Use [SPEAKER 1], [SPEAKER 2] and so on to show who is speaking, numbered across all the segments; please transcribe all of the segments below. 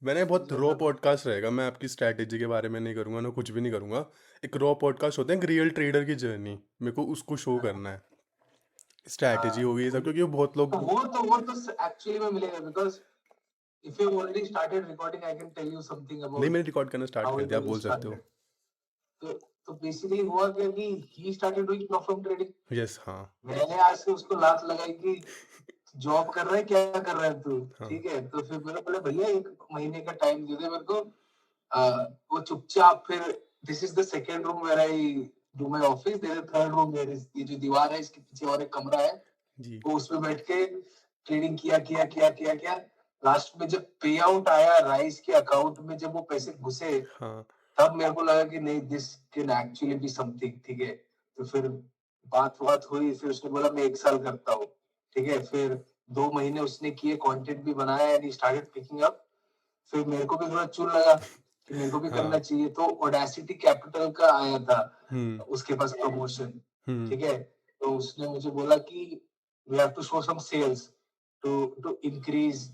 [SPEAKER 1] मैंने बहुत
[SPEAKER 2] मुझे
[SPEAKER 1] रॉ
[SPEAKER 2] लगा
[SPEAKER 1] पॉडकास्ट रहेगा, मैं आपकी स्ट्रैटेजी के बारे में नहीं करूँगा, ना कुछ भी नहीं करूँगा। एक रॉ पॉडकास्ट होता है, एक रियल ट्रेडर की जर्नी, मेरे को उसको शो करना है। स्ट्रैटेजी
[SPEAKER 2] हाँ,
[SPEAKER 1] हो गई ये सब, क्योंकि वो बहुत
[SPEAKER 2] तो
[SPEAKER 1] लोग।
[SPEAKER 2] वो तो एक्चुअली में मिलेगा because if you already started recording I can tell you something
[SPEAKER 1] नहीं,
[SPEAKER 2] अबाउट
[SPEAKER 1] मैंने रिकॉर्ड करना स्टार्ट
[SPEAKER 2] हाउ
[SPEAKER 1] कर
[SPEAKER 2] इट
[SPEAKER 1] दिया, आप
[SPEAKER 2] ऑल
[SPEAKER 1] बोल सकते हो।
[SPEAKER 2] स्टार्टेड। तो बेसिकली हुआ क्या कि he started doing platform trading.
[SPEAKER 1] Yes, हाँ।
[SPEAKER 2] मैंने आज से उसको लात लगाई कि जॉब कर रहा है, क्या कर रहा है तू?
[SPEAKER 1] हाँ।
[SPEAKER 2] ठीक है? तो फिर मैंने बोला भैया 1 महीने का टाइम दे दे मेरे को। वो चुपचाप फिर this is the second room where I do my office, there is third room where is ये जो दीवार है इसके पीछे और एक कमरा है।
[SPEAKER 1] जी।
[SPEAKER 2] वो उसमें बैठ के ट्रेडिंग किया। लास्ट में जब पे आउट आया राइस के अकाउंट में, जब वो पैसे घुसे,
[SPEAKER 1] हाँ।
[SPEAKER 2] तब मेरे को लगा कि नहीं this can actually be something. ठीक है? तो फिर बात-वात हुई, फिर उसने बोला मैं 1 साल करता हूँ। ठीक है? फिर 2 महीने उसने किए, कंटेंट भी बनाया and he started picking up. फिर मेरे को भी थोड़ा चुल लगा कि मेरे को भी करना
[SPEAKER 1] हाँ।
[SPEAKER 2] चाहिए, तो ऑडेसिटी कैपिटल का आया था
[SPEAKER 1] हुँ।
[SPEAKER 2] उसके पास प्रमोशन।
[SPEAKER 1] हुँ।
[SPEAKER 2] ठीक है? तो उसने मुझे बोला कि we have to show some sales to to increase,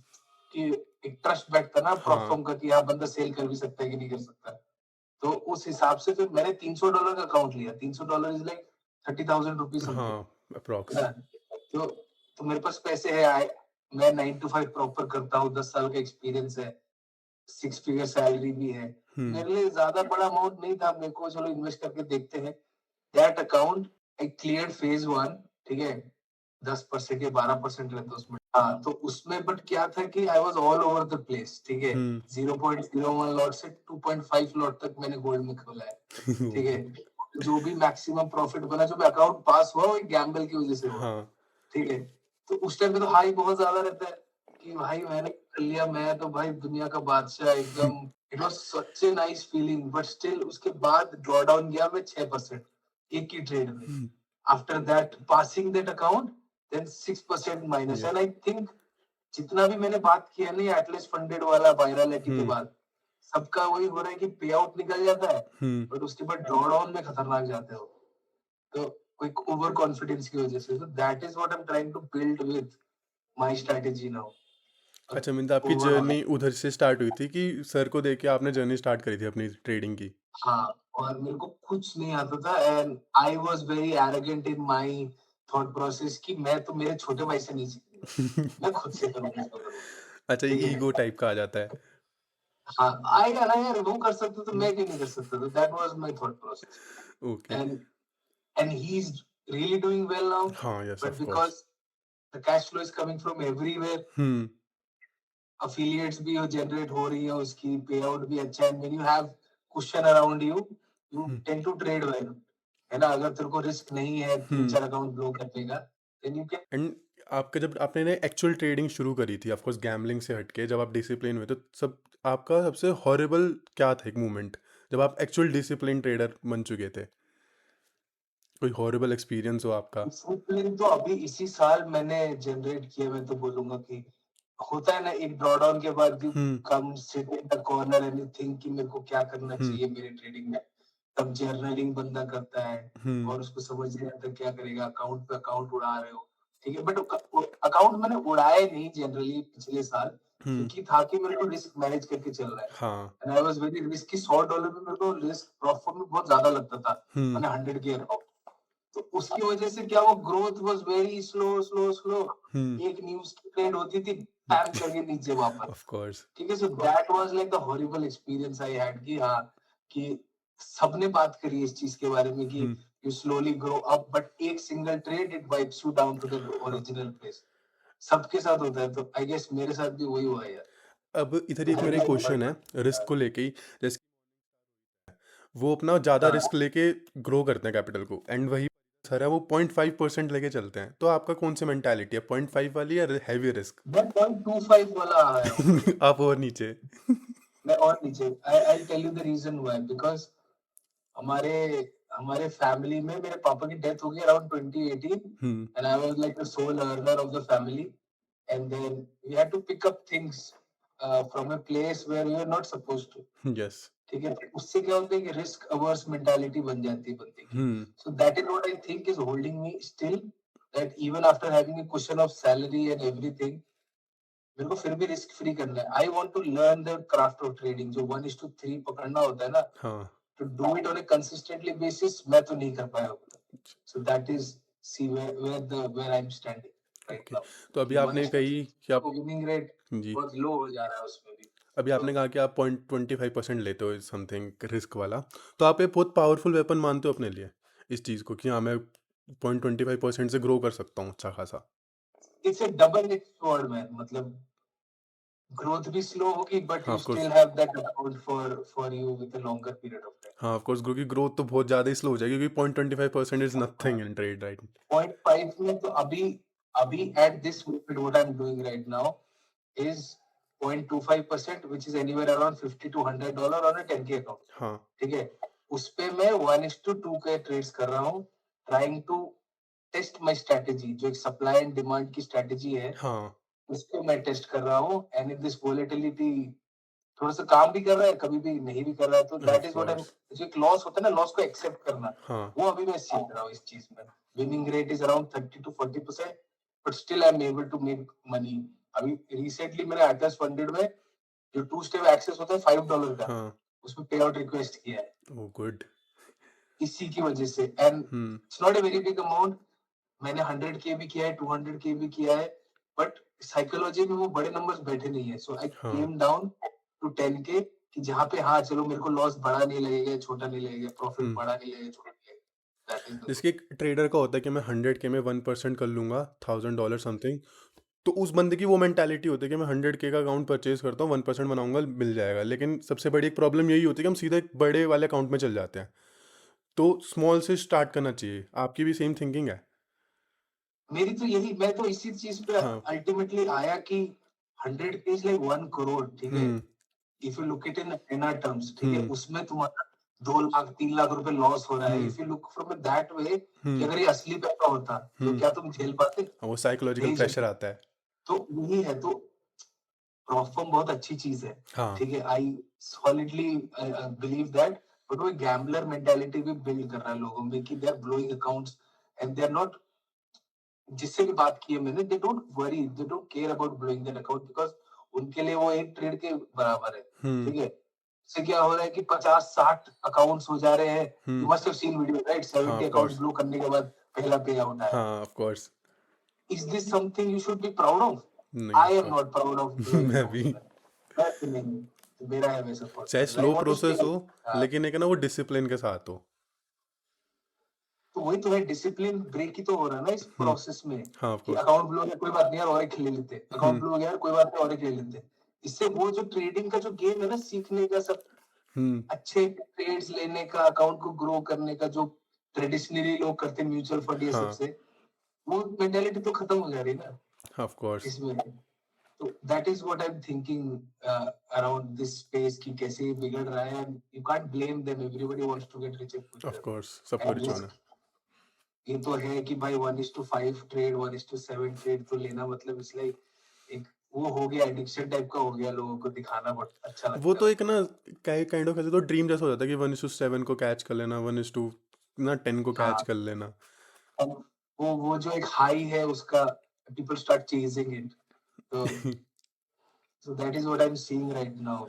[SPEAKER 2] कि एक ट्रस्ट बैठता ना
[SPEAKER 1] हाँ।
[SPEAKER 2] प्लेटफॉर्म का कि हाँ बंदा सेल कर भी सकता है कि नहीं कर सकता। तो उस हिसाब से फिर मैंने $300 का अकाउंट लिया। $300 इज़ लाइक 30,000 रुपीज़ समथिंग।
[SPEAKER 1] हाँ, एप्रॉक्स।
[SPEAKER 2] है ना? तो मेरे पास पैसे हैं आए, मैं 9 टू 5 प्रॉपर करता हूँ, 10 साल का एक्सपीरियंस है, 6 फिगर सैलरी भी है।
[SPEAKER 1] हुँ।
[SPEAKER 2] मेरे लिए ज़्यादा बड़ा अमाउंट नहीं था, मेरे को चलो इन्वेस्ट करके देखते हैं। That account I cleared phase 1। ठीक है? 10% या 12% रहता है उसमें। हाँ, तो उसमें बट क्या था कि I was all over the place. ठीक है?
[SPEAKER 1] हुँ।
[SPEAKER 2] 0.01 लॉट से 2.5 लॉट तक मैंने गोल्ड में खोला है। ठीक
[SPEAKER 1] ओके।
[SPEAKER 2] है? जो भी मैक्सिमम प्रॉफिट बना, जो भी अकाउंट पास हुआ, वो एक गैम्बल की वज़ह से हुआ।
[SPEAKER 1] हाँ।
[SPEAKER 2] ठीक है? तो उस टाइम पे तो हाई बहुत ज़्यादा रहता है कि भाई मैंने कर लिया, मैं तो भाई दुनिया का बादशाह एकदम। It was such a nice feeling, but still उसके बाद ड्रॉ डाउन गया मैं 6% एक ही ट्रेड में।
[SPEAKER 1] Hmm.
[SPEAKER 2] After that passing that account, then 6% minus,
[SPEAKER 1] yes.
[SPEAKER 2] And I think जितना भी मैंने बात किया नहीं एटलीस्ट फंडेड वाला वायरलिटी के
[SPEAKER 1] हुँ।
[SPEAKER 2] बाद, सबका वही हो रहा है कि पे आउट निकल जाता है,
[SPEAKER 1] हुँ।
[SPEAKER 2] बट उसके बाद ड्रॉ डाउन में खतरनाक जाते हो। तो कोई ओवर कॉन्फिडेंस की वजह से, so that is what I'm trying to build with my strategy now।
[SPEAKER 1] अच्छा, मीन्स आपकी
[SPEAKER 2] ओवरऑल।
[SPEAKER 1] जर्नी उधर से स्टार्ट हुई थी कि सर को देख के आपने जर्नी स्टार्ट करी थी अपनी ट्रेडिंग की?
[SPEAKER 2] हाँ, और मेरे को कुछ नहीं आता था and I was very arrogant in my thought process कि मैं तो मेरे छोटे भाई से नहीं सीखूँगा, मैं खुद से करूँगा इसको करूँगा।
[SPEAKER 1] अच्छा, एक
[SPEAKER 2] ठीक है?
[SPEAKER 1] ईगो टाइप का आ जाता है।
[SPEAKER 2] हाँ, आएगा ना यार, वो कर सकते तो मैं क्यों नहीं कर सकता? तो that was my thought process.
[SPEAKER 1] Okay.
[SPEAKER 2] And he is really doing well now,
[SPEAKER 1] हाँ, yes,
[SPEAKER 2] but
[SPEAKER 1] of course.
[SPEAKER 2] because the cash flow is coming from everywhere,
[SPEAKER 1] hmm.
[SPEAKER 2] affiliates भी जनरेट हो रही है, उसकी पे आउट भी अच्छा है, when you have cushion around you, you
[SPEAKER 1] hmm.
[SPEAKER 2] tend to trade well। है ना? अगर तेरे को रिस्क नहीं है तीन
[SPEAKER 1] हुँ।
[SPEAKER 2] चार अकाउंट ब्लो करने का, then you can।
[SPEAKER 1] एंड आपका जब आपने ना एक्चुअल ट्रेडिंग शुरू करी थी, ऑफ कोर्स गैम्बलिंग से हट के जब आप डिसिप्लिन हुए, तो सब आपका सबसे हॉरिबल क्या था एक मोमेंट, जब आप एक्चुअल डिसिप्लिन ट्रेडर बन चुके थे? कोई हॉरिबल एक्सपीरियंस हो आपका?
[SPEAKER 2] डिसिप्लिन तो अभी इसी साल मैंने जनरेट किया। मैं तो बोलूंगा कि होता है ना एक ड्रॉडाउन के बाद you
[SPEAKER 1] hmm.
[SPEAKER 2] Come sit in the corner and you think कि मेरे को क्या करना
[SPEAKER 1] हुँ।
[SPEAKER 2] चाहिए मेरे ट्रेडिंग में। तब जर्नलिंग बंदा करता है
[SPEAKER 1] हुँ।
[SPEAKER 2] और उसको समझ नहीं आता क्या करेगा, अकाउंट पे अकाउंट उड़ा रहे हो। ठीक है, बट अकाउंट मैंने उड़ाए नहीं जनरली पिछले साल,
[SPEAKER 1] हुँ।
[SPEAKER 2] क्योंकि था कि मेरे को रिस्क मैनेज करके चल रहा है
[SPEAKER 1] हाँ।
[SPEAKER 2] And I was very risky. $100 में मेरे को रिस्क प्रॉफिट में बहुत ज्यादा लगता था।
[SPEAKER 1] हुँ।
[SPEAKER 2] मैंने 100 के अकाउंट, तो उसकी वजह से क्या, वो ग्रोथ वाज वेरी स्लो।
[SPEAKER 1] हुँ।
[SPEAKER 2] एक न्यूज़ की ट्रेंड होती थी, पैम करके नीचे वापस।
[SPEAKER 1] Of course.
[SPEAKER 2] ठीक है? So that was like the horrible experience I had कि हाँ, कि सबने बात करी इस चीज़ के बारे में कि
[SPEAKER 1] hmm.
[SPEAKER 2] You slowly grow up, but एक single trade it wipes you down to the
[SPEAKER 1] हाँ।
[SPEAKER 2] Original place. सबके साथ होता है, तो आई गेस मेरे साथ भी वही हुआ है यार।
[SPEAKER 1] अब इधर एक मेरा एक क्वेश्चन है,
[SPEAKER 2] तो
[SPEAKER 1] रिस्क को लेके ही। जैसे वो अपना ज़्यादा
[SPEAKER 2] हाँ,
[SPEAKER 1] रिस्क लेके ग्रो करते हैं कैपिटल को, एंड वही सर है वो 0.5% लेके चलते हैं, तो आपका कौन सी मेंटालिटी है, 0.5 वाली या हैवी रिस्क?
[SPEAKER 2] मैं 0.25 वाला आया हूँ भाई।
[SPEAKER 1] आप और नीचे।
[SPEAKER 2] मैं और नीचे, I tell you the reason why, because हमारे हमारे फैमिली में मेरे पापा की डेथ हो गई अराउंड 2018
[SPEAKER 1] हुँ।
[SPEAKER 2] And I was like the sole earner of the family and then we had to pick up things from a place where we are not supposed to.
[SPEAKER 1] Yes.
[SPEAKER 2] ठीक है, तो उससे क्या होता है कि रिस्क अवर्स मेंटालिटी बन जाती है बंदे की।
[SPEAKER 1] Hmm.
[SPEAKER 2] So that is what I think is holding me still, that even after having a question of salary and everything, मेरे को फिर भी रिस्क फ्री करना है। I want to learn the craft of trading, जो 1:3 पकड़ना होता है ना,
[SPEAKER 1] हाँ।
[SPEAKER 2] to do it on a consistently basis, मैं तो नहीं कर पाया होगा। So that is see where I'm standing right
[SPEAKER 1] okay.
[SPEAKER 2] now।
[SPEAKER 1] तो अभी
[SPEAKER 2] कि
[SPEAKER 1] आपने
[SPEAKER 2] 1:3
[SPEAKER 1] कही कि आप
[SPEAKER 2] विनिंग रेट
[SPEAKER 1] जी,
[SPEAKER 2] बहुत लो हो जा रहा है उसमें भी।
[SPEAKER 1] अभी
[SPEAKER 2] तो
[SPEAKER 1] आपने कहा कि आप 0.25% लेते हो समथिंग रिस्क वाला, तो आप ये बहुत पावरफुल वेपन मानते हो अपने लिए इस चीज़ को कि हाँ, मैं 0.25% से ग्रो कर सकता हूँ अच्छा खासा?
[SPEAKER 2] It's a double edge sword man, मतलब ग्रोथ भी स्लो होगी बट
[SPEAKER 1] हाँ,
[SPEAKER 2] you
[SPEAKER 1] of course.
[SPEAKER 2] Still have that account for you with a longer period of time.
[SPEAKER 1] हाँ, ऑफ कोर्स, क्योंकि ग्रोथ तो बहुत ज़्यादा ही स्लो हो जाएगी, क्योंकि 0.25% is nothing in trade, right?
[SPEAKER 2] 0.5 में तो अभी अभी at this moment what I am doing right now is 0.25%, which is anywhere around $50 to $100 on a 10K account।
[SPEAKER 1] हाँ,
[SPEAKER 2] ठीक है, उस पे मैं 1:2 के ट्रेड्स कर रहा हूँ, trying to test my strategy, जो एक सप्लाई एंड डिमांड की स्ट्रेटेजी है,
[SPEAKER 1] हाँ,
[SPEAKER 2] उसको मैं टेस्ट कर रहा हूँ। एंड इन दिस वोलेटिलिटी थोड़ा सा काम भी कर रहा है, कभी भी नहीं भी कर रहा है, तो that
[SPEAKER 1] of
[SPEAKER 2] is what I am.
[SPEAKER 1] Course.
[SPEAKER 2] जो एक लॉस होता है ना, लॉस को एक्सेप्ट करना,
[SPEAKER 1] हाँ,
[SPEAKER 2] वो अभी मैं सीख रहा हूँ इस चीज में। Winning rate is around 30 to 40%, but still I am able to make money. अभी रिसेंटली मैंने एटलस फंडेड में जो 2 स्टेप एक्सेस होता है $5 का,
[SPEAKER 1] हाँ।
[SPEAKER 2] उसमें पे आउट रिक्वेस्ट किया है
[SPEAKER 1] ओह गुड।
[SPEAKER 2] इसी की वजह से। And
[SPEAKER 1] hmm,
[SPEAKER 2] it's not a very big amount. मैंने 100K भी किया है, 200K भी किया है, बट साइकोलॉजी में वो बड़े नंबर्स बैठे नहीं है। सो आई
[SPEAKER 1] हाँ।
[SPEAKER 2] केम डाउन टू 10K, कि जहाँ पे हाँ चलो मेरे को लॉस बड़ा नहीं लगेगा, छोटा नहीं लगेगा, प्रॉफिट
[SPEAKER 1] हुँ।
[SPEAKER 2] बड़ा नहीं लगेगा, छोटा नहीं लगेगा। दैट इज द
[SPEAKER 1] जैसे कि एक ट्रेडर का होता है कि मैं 100K में 1% कर लूँगा, $1000 समथिंग, तो उस बंदे की वो मेंटालिटी होती है कि मैं 100K का अकाउंट परचेज़ करता हूँ, 1% बनाऊँगा, मिल जाएगा। लेकिन सबसे बड़ी एक प्रॉब्लम यही होती है कि हम सीधे एक बड़े वाले अकाउंट में चले जाते हैं। तो स्मॉल से स्टार्ट करना चाहिए। आपकी भी सेम थिंकिंग है?
[SPEAKER 2] मेरी तो यही, मैं तो इसी चीज पे
[SPEAKER 1] हाँ।
[SPEAKER 2] अल्टीमेटली आया कि 100K इज लाइक 1 करोड़। ठीक है,
[SPEAKER 1] hmm,
[SPEAKER 2] if you look it in NR terms, ठीक है,
[SPEAKER 1] हुँ,
[SPEAKER 2] उसमें तुम्हारा 2 लाख 3 लाख रुपए लॉस हो रहा है।
[SPEAKER 1] Hmm,
[SPEAKER 2] if you look from that way, कि
[SPEAKER 1] हुँ,
[SPEAKER 2] अगर ये असली पैसा होता तो
[SPEAKER 1] हुँ।
[SPEAKER 2] क्या तुम झेल पाते?
[SPEAKER 1] वो साइकोलॉजिकल
[SPEAKER 2] नहीं झेल
[SPEAKER 1] प्रेशर
[SPEAKER 2] पाते।
[SPEAKER 1] आता है।
[SPEAKER 2] तो यही है। तो प्रोफर्म बहुत अच्छी चीज है।
[SPEAKER 1] हाँ,
[SPEAKER 2] ठीक है, I solidly believe that, but वो गैम्बलर मेंटालिटी भी बिल्ड कर रहा है लोगों में, कि they are blowing accounts and they are not. जिससे भी बात की है मैंने, they don't worry, they don't care about blowing that account, because उनके लिए वो एक ट्रेड के बराबर है।
[SPEAKER 1] हुँ,
[SPEAKER 2] ठीक है, इससे क्या हो रहा है कि 50-60 अकाउंट्स हो जा रहे हैं। You
[SPEAKER 1] hmm.
[SPEAKER 2] Must have seen video right,
[SPEAKER 1] हाँ,
[SPEAKER 2] 70
[SPEAKER 1] ऑफ
[SPEAKER 2] अकाउंट्स
[SPEAKER 1] कोर्स।
[SPEAKER 2] ब्लो करने के बाद पहला पे आउट आया।
[SPEAKER 1] हाँ, of course.
[SPEAKER 2] Is this something you should be proud of?
[SPEAKER 1] नहीं, of
[SPEAKER 2] I am
[SPEAKER 1] course.
[SPEAKER 2] Not proud of blowing
[SPEAKER 1] मैं भी।
[SPEAKER 2] अकाउंट्स। मैं तो नहीं, तो मेरा है वैसा थॉट
[SPEAKER 1] चाहे
[SPEAKER 2] process. I
[SPEAKER 1] slow
[SPEAKER 2] want to stay.
[SPEAKER 1] Process हो, लेकिन एक है ना वो डिसिप्लिन के साथ हो।
[SPEAKER 2] तो वही तो है, डिसिप्लिन ब्रेक ही तो हो रहा है ना इस
[SPEAKER 1] हुँ,
[SPEAKER 2] प्रोसेस में।
[SPEAKER 1] हाँ, ऑफ
[SPEAKER 2] कि
[SPEAKER 1] कोर्स।
[SPEAKER 2] अकाउंट ब्लो हो गया कोई बात नहीं यार, और एक खेल लेते हैं, अकाउंट
[SPEAKER 1] हुँ,
[SPEAKER 2] ब्लो हो गया यार कोई बात नहीं, और एक खेल लेते हैं। इससे वो जो ट्रेडिंग का जो गेम है ना, सीखने का, सब
[SPEAKER 1] हुँ,
[SPEAKER 2] अच्छे ट्रेड्स लेने का, अकाउंट को ग्रो करने का, जो ट्रेडिशनली लोग करते हैं म्यूचुअल फंड ये सब
[SPEAKER 1] हाँ,
[SPEAKER 2] से, वो मेंटालिटी तो खत्म हो जा रही है ना
[SPEAKER 1] ऑफ कोर्स,
[SPEAKER 2] इसमें। तो that is what I am thinking around this space, कि कैसे ये बिगड़ रहा है। And you can't blame them, everybody wants to get rich
[SPEAKER 1] of
[SPEAKER 2] quicker.
[SPEAKER 1] Course, सबको
[SPEAKER 2] एंड
[SPEAKER 1] रिच होना है।
[SPEAKER 2] ये तो है कि भाई 1:5 ट्रेड, 1:7 ट्रेड तो लेना, मतलब इसलिए एक वो हो गया, एडिक्शन टाइप का हो गया, लोगों को दिखाना बहुत अच्छा
[SPEAKER 1] वो
[SPEAKER 2] लगता
[SPEAKER 1] तो
[SPEAKER 2] है।
[SPEAKER 1] एक ना काइंड ऑफ ऐसे तो ड्रीम जैसा हो जाता है कि 1:7 को कैच कर लेना, 1:2 ना 10 को कैच
[SPEAKER 2] हाँ,
[SPEAKER 1] कर लेना।
[SPEAKER 2] और वो जो एक हाई है उसका, पीपल स्टार्ट चेजिंग इट। तो so that is what I am seeing right now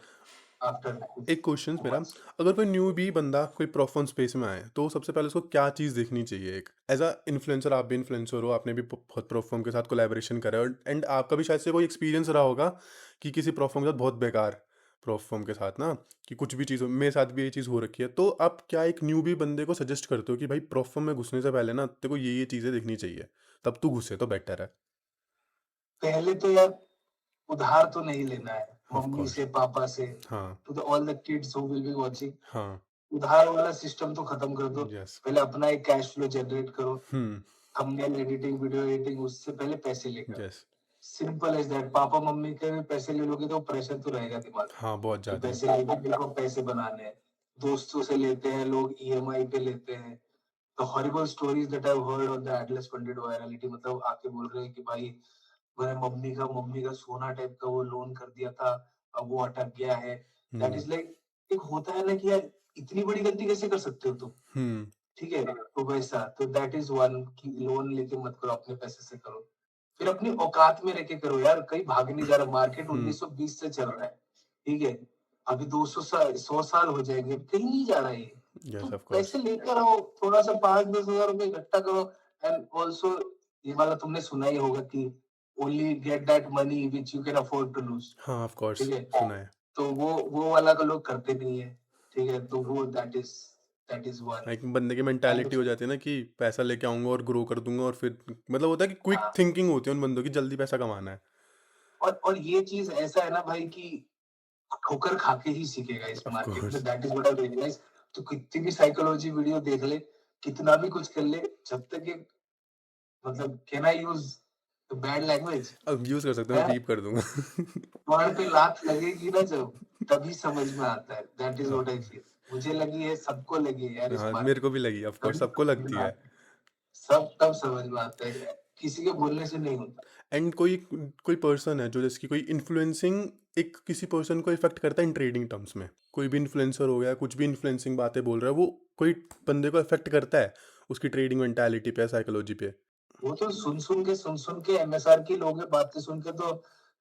[SPEAKER 2] after
[SPEAKER 1] एक क्वेश्चन मेरा,
[SPEAKER 2] मंथ्स।
[SPEAKER 1] अगर कोई न्यू बी बंदा कोई प्रोफाउंड स्पेस में आए, तो सबसे पहले उसको क्या चीज़ देखनी चाहिए? एक एज अ इन्फ्लुएंसर, आप भी इन्फ्लुएंसर हो, आपने भी बहुत प्रोफाउंड के साथ कोलैबोरेशन करा है, और एंड आपका भी शायद से कोई एक्सपीरियंस रहा होगा कि किसी प्रोफाउंड के साथ बहुत बेकार प्रोफाउंड के साथ ना, कि कुछ भी चीज़ हो, मेरे साथ भी ये चीज़ हो रखी है। तो आप क्या एक न्यू बी बंदे को सजेस्ट करते हो कि भाई प्रोफाउंड में घुसने से पहले ना तेरे को ये चीज़ें देखनी चाहिए, तब तू घुसे तो बेटर है?
[SPEAKER 2] पहले तो यार उधार तो नहीं लेना है
[SPEAKER 1] ऑफ
[SPEAKER 2] मम्मी
[SPEAKER 1] कोर्स।
[SPEAKER 2] से, पापा से,
[SPEAKER 1] हाँ,
[SPEAKER 2] to the all the kids who will be watching.
[SPEAKER 1] हाँ,
[SPEAKER 2] उधार वाला सिस्टम तो खत्म कर दो।
[SPEAKER 1] यस,
[SPEAKER 2] पहले अपना एक कैश फ्लो जनरेट करो।
[SPEAKER 1] Hmm,
[SPEAKER 2] thumbnail editing, video editing, उससे पहले पैसे लेकर आओ।
[SPEAKER 1] Yes,
[SPEAKER 2] simple as that. पापा मम्मी के भी पैसे ले लोगे तो प्रेशर तो रहेगा दिमाग में,
[SPEAKER 1] हाँ, बहुत
[SPEAKER 2] कि
[SPEAKER 1] ज़्यादा।
[SPEAKER 2] पैसे लेके मेरे को पैसे बनाने हैं। दोस्तों से लेते हैं लोग, ईएमआई पे लेते हैं। The horrible stories that I have heard on the Atlas funded virality, मतलब आके बोल रहे हैं कि भाई मैंने मम्मी का सोना टाइप का वो लोन कर दिया था, अब वो अटक गया है। दैट
[SPEAKER 1] हुँ,
[SPEAKER 2] इज लाइक, एक होता है ना कि यार इतनी बड़ी गलती कैसे कर सकते हो तुम?
[SPEAKER 1] हुँ,
[SPEAKER 2] ठीक है, तो वैसा, तो दैट इज वन, कि लोन लेके मत करो, अपने पैसे से करो। फिर अपनी औकात में रह के करो यार, कहीं भाग नहीं जा रहा, मार्केट
[SPEAKER 1] हुँ,
[SPEAKER 2] 1920 से चल रहा है, ठीक है? अभी 200 साल 100 साल हो जाएंगे, कहीं नहीं जा रहा है ये। तो
[SPEAKER 1] यस ऑफ
[SPEAKER 2] पैसे
[SPEAKER 1] कोर्स।
[SPEAKER 2] लेकर आओ, थोड़ा-सा 5-10 हज़ार रुपए इकट्ठा करो। एंड ऑल्सो ये वाला तुमने सुना ही होगा कि only get that money which you can afford to lose,
[SPEAKER 1] हाँ, ऑफ कोर्स
[SPEAKER 2] ठीक है?
[SPEAKER 1] सुना है।
[SPEAKER 2] तो वो वाला का लोग करते नहीं है, ठीक है? तो वो दैट इज़ वन।
[SPEAKER 1] एक बंदे की
[SPEAKER 2] एंड
[SPEAKER 1] मेंटालिटी हो जाती है ना कि पैसा लेके आऊँगा और ग्रो कर दूँगा और फिर मतलब होता है कि क्विक थिंकिंग होती है उन बंदों की, जल्दी पैसा कमाना है।
[SPEAKER 2] और ये चीज़ ऐसा है ना भाई कि ठोकर खा के ही सीखेगा इस
[SPEAKER 1] ऑफ
[SPEAKER 2] मार्केट में,
[SPEAKER 1] course.
[SPEAKER 2] That is what I realise. तो कितनी भी साइकोलॉजी वीडियो देख ले, कितना भी कुछ कर ले, जब तक ये मतलब can I use the bad language?
[SPEAKER 1] अब यूज़ कर सकते हो, मैं
[SPEAKER 2] हैं?
[SPEAKER 1] बीप कर दूँगा।
[SPEAKER 2] तुम्हारे पे लात लगेगी ना जब, तभी समझ में आता है। दैट इज़
[SPEAKER 1] हाँ,
[SPEAKER 2] व्हाट आई फील। मुझे लगी है, सबको लगी है यार इस
[SPEAKER 1] हाँ, मेरे
[SPEAKER 2] मार्केट
[SPEAKER 1] को
[SPEAKER 2] में।
[SPEAKER 1] भी लगी ऑफ कोर्स,
[SPEAKER 2] तभी
[SPEAKER 1] सबको
[SPEAKER 2] समझ
[SPEAKER 1] लगती
[SPEAKER 2] में
[SPEAKER 1] है।
[SPEAKER 2] आता है। सब तब समझ में आता है, किसी के बोलने से नहीं होता।
[SPEAKER 1] एंड कोई कोई पर्सन है जो जिसकी कोई इन्फ्लुएंसिंग एक किसी पर्सन को इफेक्ट करता है इन ट्रेडिंग टर्म्स में, कोई भी इन्फ्लुएंसर हो गया, कुछ भी इन्फ्लुएंसिंग बातें बोल रहा है, वो कोई बंदे को इफेक्ट करता है उसकी ट्रेडिंग मेंटालिटी पे, साइकोलॉजी पे।
[SPEAKER 2] वो तो सुन-सुन के एमएसआर की लोग बातें सुन के तो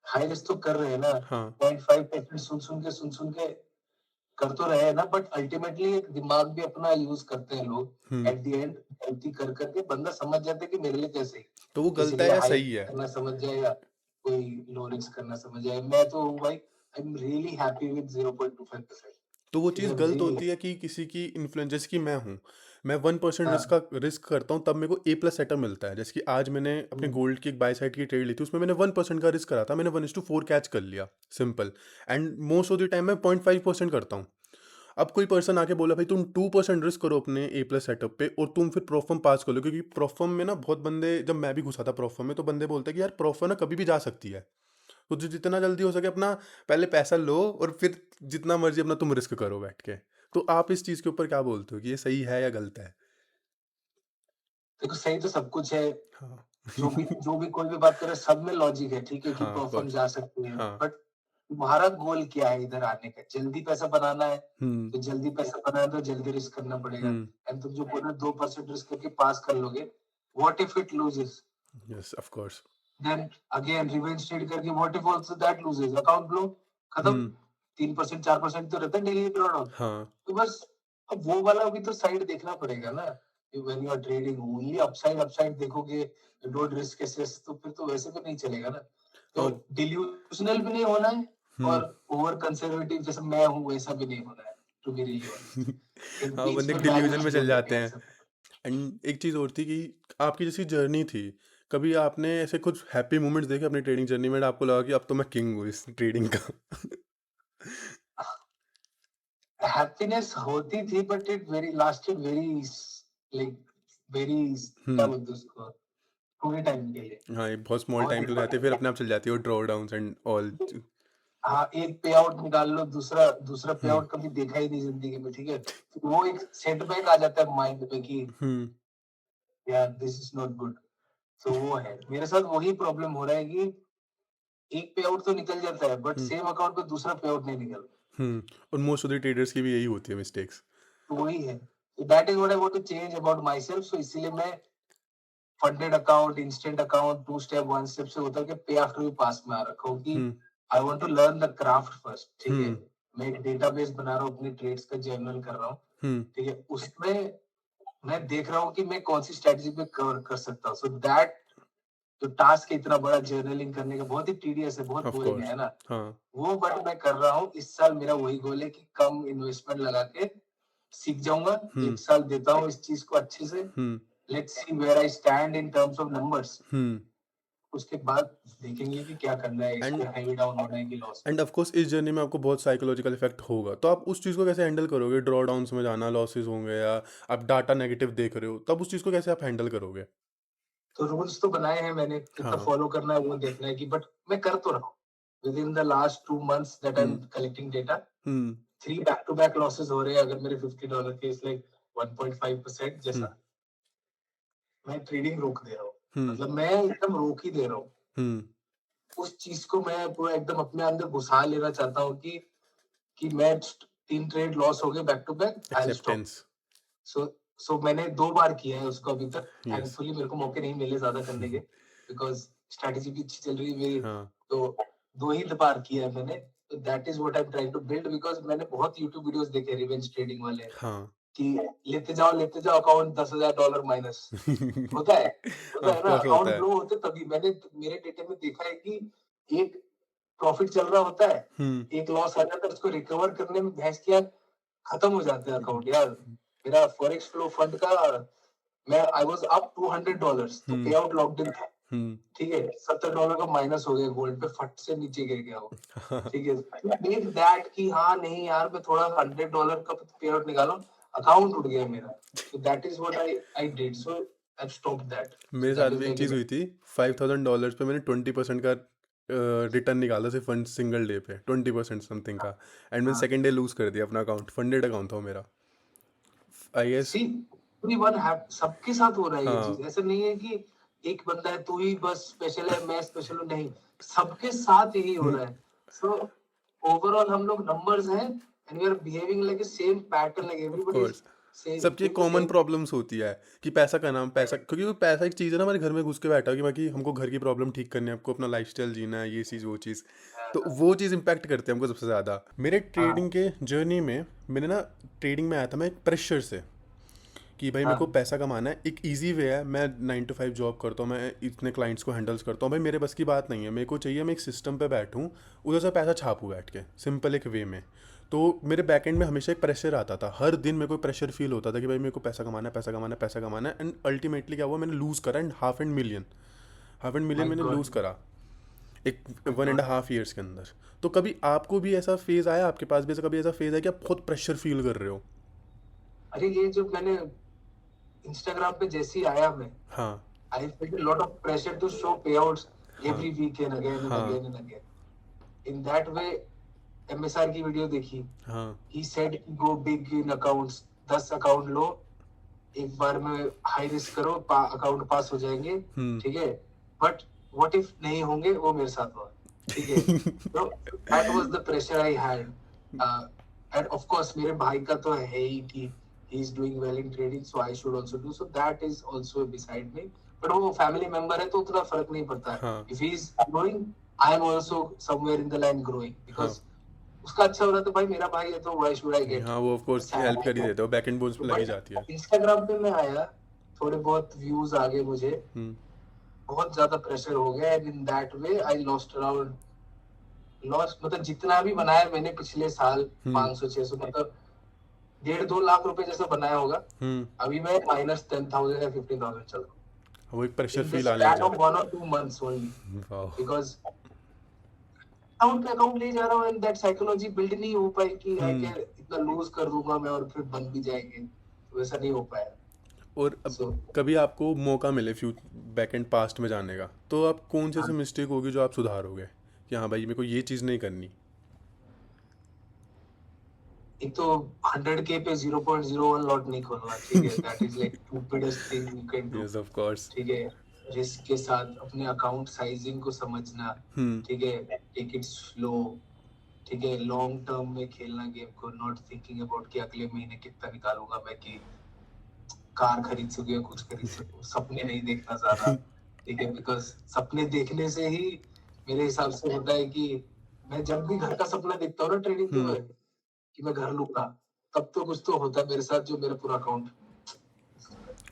[SPEAKER 2] हाई रिस्क तो कर रहे हैं ना।
[SPEAKER 1] हाँ।
[SPEAKER 2] 0.5% सुन-सुन के कर तो रहे हैं ना, बट अल्टीमेटली एक दिमाग भी अपना यूज़ करते हैं लोग।
[SPEAKER 1] हम्म।
[SPEAKER 2] एट द एंड गलती कर कर के बंदा समझ जाता है कि मेरे लिए क्या सही है।
[SPEAKER 1] तो वो
[SPEAKER 2] किसी
[SPEAKER 1] गलत
[SPEAKER 2] के
[SPEAKER 1] है
[SPEAKER 2] लिए
[SPEAKER 1] या
[SPEAKER 2] हाई
[SPEAKER 1] सही
[SPEAKER 2] रिस्क
[SPEAKER 1] है?
[SPEAKER 2] करना समझ जाए या कोई लो रिस्क करना समझ जाए। मैं तो हूँ भाई, I am really happy with 0.25%।
[SPEAKER 1] तो वो
[SPEAKER 2] ठीक
[SPEAKER 1] चीज़
[SPEAKER 2] है,
[SPEAKER 1] गलत
[SPEAKER 2] रियली।
[SPEAKER 1] होती है कि किसी की इन्फ्लुएंस, जैसे कि मैं हूँ, मैं 1%
[SPEAKER 2] हाँ।
[SPEAKER 1] रिस्क करता हूँ तब मेरे को ए प्लस सेटअप मिलता है। जैसे कि आज मैंने अपने
[SPEAKER 2] हुँ।
[SPEAKER 1] गोल्ड की एक बाय साइड की ट्रेड ली थी, उसमें मैंने 1% का रिस्क करा था, मैंने 1:4 कैच कर लिया, simple. And most of the time मैं 0.5% करता हूँ। अब कोई पर्सन आके बोला भाई तुम 2% रिस्क करो अपने ए प्लस सेटअप पे और तुम फिर प्रोफर्म पास कर लो, क्योंकि प्रोफर्म में ना बहुत बंदे, जब मैं भी घुसा था प्रोफर्म में, तो बंदे बोलते हैं कि यार प्रोफर्म ना कभी भी जा सकती है, तो जितना जल्दी हो सके अपना पहले पैसा लो और फिर जितना मर्जी अपना तुम रिस्क करो बैठ के। तो आप इस चीज़ के ऊपर क्या बोलते हो कि ये सही है या गलत है?
[SPEAKER 2] देखो सही तो सब कुछ है।
[SPEAKER 1] हाँ।
[SPEAKER 2] जो भी कोई भी बात करे, सब में लॉजिक है, ठीक है, कि
[SPEAKER 1] हाँ, ऑफ
[SPEAKER 2] परफॉर्म
[SPEAKER 1] कोर्स।
[SPEAKER 2] जा सकते हैं।
[SPEAKER 1] हाँ।
[SPEAKER 2] बट तुम्हारा गोल क्या है इधर आने का? जल्दी पैसा बनाना है,
[SPEAKER 1] हुँ,
[SPEAKER 2] तो जल्दी पैसा बनाना है तो जल्दी रिस्क करना पड़ेगा।
[SPEAKER 1] हुँ।
[SPEAKER 2] एंड तुम जो बोल रहे हो 2% रिस्क करके पास कर लोगे, what if it loses?
[SPEAKER 1] Yes, of course.
[SPEAKER 2] Then again revenge trade करके what if also that loses? Account blow, खत्म।
[SPEAKER 1] हुँ,
[SPEAKER 2] 3% 4% तो रहता है डेली ड्रॉडाउन।
[SPEAKER 1] हाँ।
[SPEAKER 2] तो बस अब वो वाला भी तो साइड देखना पड़ेगा ना। When you are trading only upside upside देखोगे, डोंट रिस्क एसेस, तो फिर तो वैसे भी नहीं चलेगा ना। तो
[SPEAKER 1] और
[SPEAKER 2] डिल्यूजनल भी नहीं होना है
[SPEAKER 1] हुँ।
[SPEAKER 2] और ओवर कंजर्वेटिव जैसे मैं हूँ वैसा भी नहीं होना है, टू बी रियली ऑनेस्ट। एक
[SPEAKER 1] हाँ,
[SPEAKER 2] बीच
[SPEAKER 1] बंदे
[SPEAKER 2] में
[SPEAKER 1] डिल्यूजन
[SPEAKER 2] बैलेंस
[SPEAKER 1] में चल
[SPEAKER 2] ढूंढने
[SPEAKER 1] जाते
[SPEAKER 2] का है
[SPEAKER 1] हैं।
[SPEAKER 2] सब।
[SPEAKER 1] एंड एक चीज़ और थी कि आपकी जैसी जर्नी थी, कभी आपने ऐसे कुछ हैप्पी मोमेंट्स देखे अपनी ट्रेडिंग जर्नी में, आपको लगा कि अब तो मैं किंग हूँ इस ट्रेडिंग का?
[SPEAKER 2] हैप्पीनेस होती थी but it very lasted very like very क्या
[SPEAKER 1] हुँ।
[SPEAKER 2] बोलते हैं उसको, थोड़े टाइम के लिए।
[SPEAKER 1] हाँ, एक बहुत स्मॉल
[SPEAKER 2] बहुत
[SPEAKER 1] टाइम के लिए रहते हैं, फिर अपने आप चल जाती है वो ड्रॉ डाउन्स एंड ऑल।
[SPEAKER 2] हाँ, एक पे आउट निकाल लो, दूसरा दूसरा पे
[SPEAKER 1] हुँ,
[SPEAKER 2] आउट कभी देखा ही नहीं जिंदगी में, ठीक है? फिर वो एक सेटबैक आ जाता है माइंड में कि
[SPEAKER 1] हुँ,
[SPEAKER 2] यार दिस इज नॉट गुड। तो वो है, मेरे साथ वही प्रॉब्लम हो रहा है कि एक पे आउट तो निकल जाता है बट
[SPEAKER 1] हुँ,
[SPEAKER 2] सेम अकाउंट पे दूसरा पे आउट नहीं निकलता।
[SPEAKER 1] हुँ। और मोस्ट ऑफ द ट्रेडर्स की भी यही होती है मिस्टेक्स।
[SPEAKER 2] तो वही है। तो that is what I want to change about myself. So इसीलिए मैं funded account, instant account, two step, one step से उतर के पे आफ्टर भी पास में आ रखा हूँ कि
[SPEAKER 1] hmm,
[SPEAKER 2] I want to learn the craft first, ठीक है?
[SPEAKER 1] हुँ,
[SPEAKER 2] मैं एक डेटाबेस बना रहा हूँ, अपनी ट्रेड्स का जर्नल कर रहा हूँ,
[SPEAKER 1] हुँ,
[SPEAKER 2] ठीक है? उसमें मैं देख रहा हूँ कि मैं कौन सी स्ट्रेटजी पे कवर कर सकता हूँ। सो दैट जो टास्क है इतना बड़ा जर्नलिंग करने का, बहुत ही टीडियस है, बहुत
[SPEAKER 1] ऑफ
[SPEAKER 2] बोरिंग
[SPEAKER 1] कोर्स।
[SPEAKER 2] है ना?
[SPEAKER 1] हाँ,
[SPEAKER 2] वो बट मैं कर रहा हूँ। इस साल मेरा वही गोल है कि कम इन्वेस्टमेंट लगा के सीख जाऊंगा।
[SPEAKER 1] हुँ,
[SPEAKER 2] 1 साल देता हूँ इस चीज को अच्छे से।
[SPEAKER 1] Hmm,
[SPEAKER 2] let's see where I stand in terms of numbers.
[SPEAKER 1] Hmm.
[SPEAKER 2] उसके बाद देखेंगे कि क्या करना है, इस
[SPEAKER 1] एंड
[SPEAKER 2] पे हाईवे डाउन होना है कि लॉस में।
[SPEAKER 1] एंड ऑफ कोर्स इस जर्नी में आपको बहुत साइकोलॉजिकल इफेक्ट होगा, तो आप उस चीज़ को कैसे हैंडल करोगे? ड्रॉ डाउन्स में जाना, लॉसेस होंगे, या आप डाटा नेगेटिव देख रहे हो, तब उस चीज़ को कैसे आप हैंडल करोगे?
[SPEAKER 2] तो रूल्स तो बनाए हैं मैंने, कितना
[SPEAKER 1] हाँ।
[SPEAKER 2] फॉलो करना है वो देखना है कि बट मैं कर तो रहा हूँ। Within the last 2 months that I am
[SPEAKER 1] hmm,
[SPEAKER 2] collecting data,
[SPEAKER 1] hmm,
[SPEAKER 2] 3 back to back losses हो रहे हैं। अगर मेरे $50 के इस लाइक 1.5%
[SPEAKER 1] हुँ,
[SPEAKER 2] जैसा, मैं ट्रेडिंग रोक दे रहा हूँ।
[SPEAKER 1] हुँ,
[SPEAKER 2] मतलब मैं एकदम रोक ही दे रहा हूँ।
[SPEAKER 1] हुँ।
[SPEAKER 2] उस चीज़ को मैं पूरा एकदम अपने अंदर घुसा लेना चाहता हूँ कि मैं 3 ट्रेड लॉस हो गए back to back, I will stop.
[SPEAKER 1] Acceptance.
[SPEAKER 2] So so मैंने 2 बार किया है उसको अभी तक।
[SPEAKER 1] यस।
[SPEAKER 2] थैंकफुली मेरे को मौके नहीं मिले ज़्यादा करने के, बिकॉज़ स्ट्रैटेजी भी अच्छी चल रही है मेरी,
[SPEAKER 1] हाँ,
[SPEAKER 2] तो 2 ही बार किया है मैंने। तो that is what I am trying to build, because मैंने बहुत यूट्यूब वीडियोज़ देखे रिवेंज ट्रेडिंग वाले
[SPEAKER 1] हाँ।
[SPEAKER 2] कि लेते जाओ अकाउंट $10,000 माइनस। होता है, होता
[SPEAKER 1] ऑफ
[SPEAKER 2] है ना,
[SPEAKER 1] कोर्स होता
[SPEAKER 2] अकाउंट
[SPEAKER 1] है।
[SPEAKER 2] ग्रो होते तभी। मैंने मेरे डेटा में देखा है कि एक प्रॉफिट चल रहा होता है,
[SPEAKER 1] हुँ।
[SPEAKER 2] एक लॉस आ जाता है, उसको रिकवर करने में भैंस की आँख खत्म हो जाते हैं अकाउंट यार। मेरा फॉरेक्स फ्लो फंड का मैं आई वाज़ अप $200 तो पे
[SPEAKER 1] हुँ,
[SPEAKER 2] आउट लॉक्ड इन था,
[SPEAKER 1] हुँ।
[SPEAKER 2] ठीक है? $70 का माइनस हो गया गोल्ड पे, फट से नीचे गिर गया वो, ठीक है? मेक दैट कि हाँ, नहीं यार मैं थोड़ा $100 का पे आउट निकाला, अकाउंट उड़ गया मेरा। So that is what I did, so I stopped that. So
[SPEAKER 1] मेरे
[SPEAKER 2] दैट
[SPEAKER 1] साथ
[SPEAKER 2] इज़
[SPEAKER 1] भी एक
[SPEAKER 2] लाइक
[SPEAKER 1] चीज़ हुई थी। $5000 पे मैंने 20% का रिटर्न निकाला सिर्फ वन सिंगल डे पे, 20% समथिंग का। एंड मैंने
[SPEAKER 2] हाँ।
[SPEAKER 1] सेकंड डे लूज़ कर दिया अपना अकाउंट, फंडेड अकाउंट था वो मेरा। I guess.
[SPEAKER 2] See everyone have, सबके साथ हो रहा है ये
[SPEAKER 1] हाँ,
[SPEAKER 2] चीज। ऐसा नहीं है कि एक बंदा है तू ही बस स्पेशल है मैं स्पेशल हूँ, नहीं, सबके साथ यही हो रहा है। सो ओवरऑल हम लोग नंबर्स हैं and we are behaving like a same pattern, like
[SPEAKER 1] of
[SPEAKER 2] everybody is
[SPEAKER 1] course. सबकी
[SPEAKER 2] doing the
[SPEAKER 1] common
[SPEAKER 2] same.
[SPEAKER 1] Problems होती है कि पैसा का नाम पैसा, क्योंकि वो पैसा एक चीज़ है ना हमारे घर में घुस के बैठा है कि बाकी हमको घर की प्रॉब्लम ठीक करनी है, आपको अपना लाइफस्टाइल जीना है, ये चीज़ वो चीज़। तो वो चीज़ इम्पैक्ट करती है हमको सबसे ज़्यादा। मेरे
[SPEAKER 2] हाँ
[SPEAKER 1] ट्रेडिंग के जर्नी में मैंने ना, ट्रेडिंग में आया था मैं एक प्रेशर से कि भाई मेरे को
[SPEAKER 2] हाँ
[SPEAKER 1] पैसा कमाना है। एक इजी वे है, मैं 9 to 5 जॉब करता हूँ, मैं इतने क्लाइंट्स को हैंडल्स करता हूँ, भाई मेरे बस की बात नहीं है। मेरे को चाहिए मैं एक सिस्टम पे बैठूँ, उधर से पैसा छापूँ बैठ के, सिंपल एक वे में। तो मेरे बैक एंड में हमेशा एक प्रेशर आता था, हर दिन मेरे को प्रेशर फील होता था कि भाई मेरे को पैसा कमाना है, पैसा कमाना है, पैसा कमाना है। एंड अल्टीमेटली क्या हुआ, मैंने लूज़ करा and half and million
[SPEAKER 2] my
[SPEAKER 1] मैंने
[SPEAKER 2] गॉड,
[SPEAKER 1] लूज़ करा एक
[SPEAKER 2] my
[SPEAKER 1] one and
[SPEAKER 2] God.
[SPEAKER 1] Half years के अंदर। तो कभी आपको भी ऐसा फेज़ आया, आपके पास भी ऐसा कभी ऐसा फेज़ है कि आप बहुत प्रेशर फील कर रहे हो?
[SPEAKER 2] अरे ये जो मैंने इंस्टाग्राम पे जैसे ही आया मैं,
[SPEAKER 1] हाँ,
[SPEAKER 2] I felt a lot of pressure to show payouts
[SPEAKER 1] हाँ,
[SPEAKER 2] every weekend again and
[SPEAKER 1] हाँ,
[SPEAKER 2] again and again. In that way MSR की वीडियो देखी,
[SPEAKER 1] हाँ।
[SPEAKER 2] he said go big in accounts, 10 account लो, एक बार में हाई रिस्क करो, अकाउंट पास हो जाएंगे,
[SPEAKER 1] हुँ।
[SPEAKER 2] ठीक है? बट व्हाट इफ नहीं होंगे, वो मेरे साथ हुआ, ठीक है? तो that was the pressure I had. End of course मेरे भाई का तो है ही कि he is doing well in trading, so I should also do, so that is also beside me. But वो फैमिली मेंबर है तो उतना फर्क नहीं पड़ता है।
[SPEAKER 1] हाँ,
[SPEAKER 2] if he is growing, I am also somewhere in the line growing,
[SPEAKER 1] हाँ।
[SPEAKER 2] बिकॉज़ उसका अच्छा हो रहा है तो भाई मेरा भाई है तो व्हाई शुड आई गेट
[SPEAKER 1] हाँ, वो of course
[SPEAKER 2] sad
[SPEAKER 1] help
[SPEAKER 2] I
[SPEAKER 1] कर ही
[SPEAKER 2] नो।
[SPEAKER 1] देते हो, बैक एंड बोन्स
[SPEAKER 2] तो
[SPEAKER 1] पे लग ही
[SPEAKER 2] बट
[SPEAKER 1] जाती है।
[SPEAKER 2] इंस्टाग्राम पे मैं आया, थोड़े बहुत व्यूज आ गए मुझे,
[SPEAKER 1] हुँ,
[SPEAKER 2] बहुत ज्यादा प्रेशर हो गया and in that way I lost around, lost मतलब जितना भी बनाया मैंने पिछले साल
[SPEAKER 1] हुँ,
[SPEAKER 2] 500-600, मतलब 1.5-2 लाख रुपए जैसा बनाया होगा,
[SPEAKER 1] हुँ।
[SPEAKER 2] अभी मैं -10,000 या 15,000 चल रहा
[SPEAKER 1] वो एक प्रेशर
[SPEAKER 2] हूँ इन द
[SPEAKER 1] फ़ील आने लग
[SPEAKER 2] स्पैन ऑफ
[SPEAKER 1] जाता
[SPEAKER 2] 1 or 2 months ओनली,
[SPEAKER 1] है। वाओ!
[SPEAKER 2] बिकॉज अकाउंट पे अकाउंट ले जा रहा हूँ एंड दैट साइकोलॉजी बिल्ड नहीं हो पाई कि आई
[SPEAKER 1] हुँ।
[SPEAKER 2] कैन इतना लूज कर दूंगा मैं और फिर बंद भी जाएंगे, तो वैसा नहीं हो पाया।
[SPEAKER 1] और अब
[SPEAKER 2] सो
[SPEAKER 1] कभी आपको मौका मिले बैक एंड पास्ट में जाने का, तो आप कौन सी ऐसी
[SPEAKER 2] हाँ,
[SPEAKER 1] मिस्टेक होगी जो आप सुधारोगे कि हाँ भाई मेरे को ये चीज़ नहीं करनी?
[SPEAKER 2] एक तो 100K पे 0.01 लॉट नहीं खोलना, ठीक है? That is like stupidest thing you can do,
[SPEAKER 1] yes, of course.
[SPEAKER 2] ठीक है? रिस्क के साथ अपने अकाउंट साइजिंग को समझना,
[SPEAKER 1] हुँ,
[SPEAKER 2] ठीक है? टेक इट स्लो, ठीक है? लॉन्ग टर्म में खेलना गेम को, नॉट थिंकिंग अबाउट कि अगले महीने कितना निकालूंगा मैं, कि कार खरीद सकूं या कुछ खरीद सकूं। सपने नहीं देखना ज्यादा, ठीक है? बिकॉज सपने देखने से ही मेरे हिसाब से होता है कि मैं जब भी घर का सपना देखता हूँ ना ट्रेडिंग के
[SPEAKER 1] हुँ।
[SPEAKER 2] वक्त कि मैं घर लूंगा, तब तो कुछ तो होता है मेरे साथ जो मेरा पूरा अकाउंट।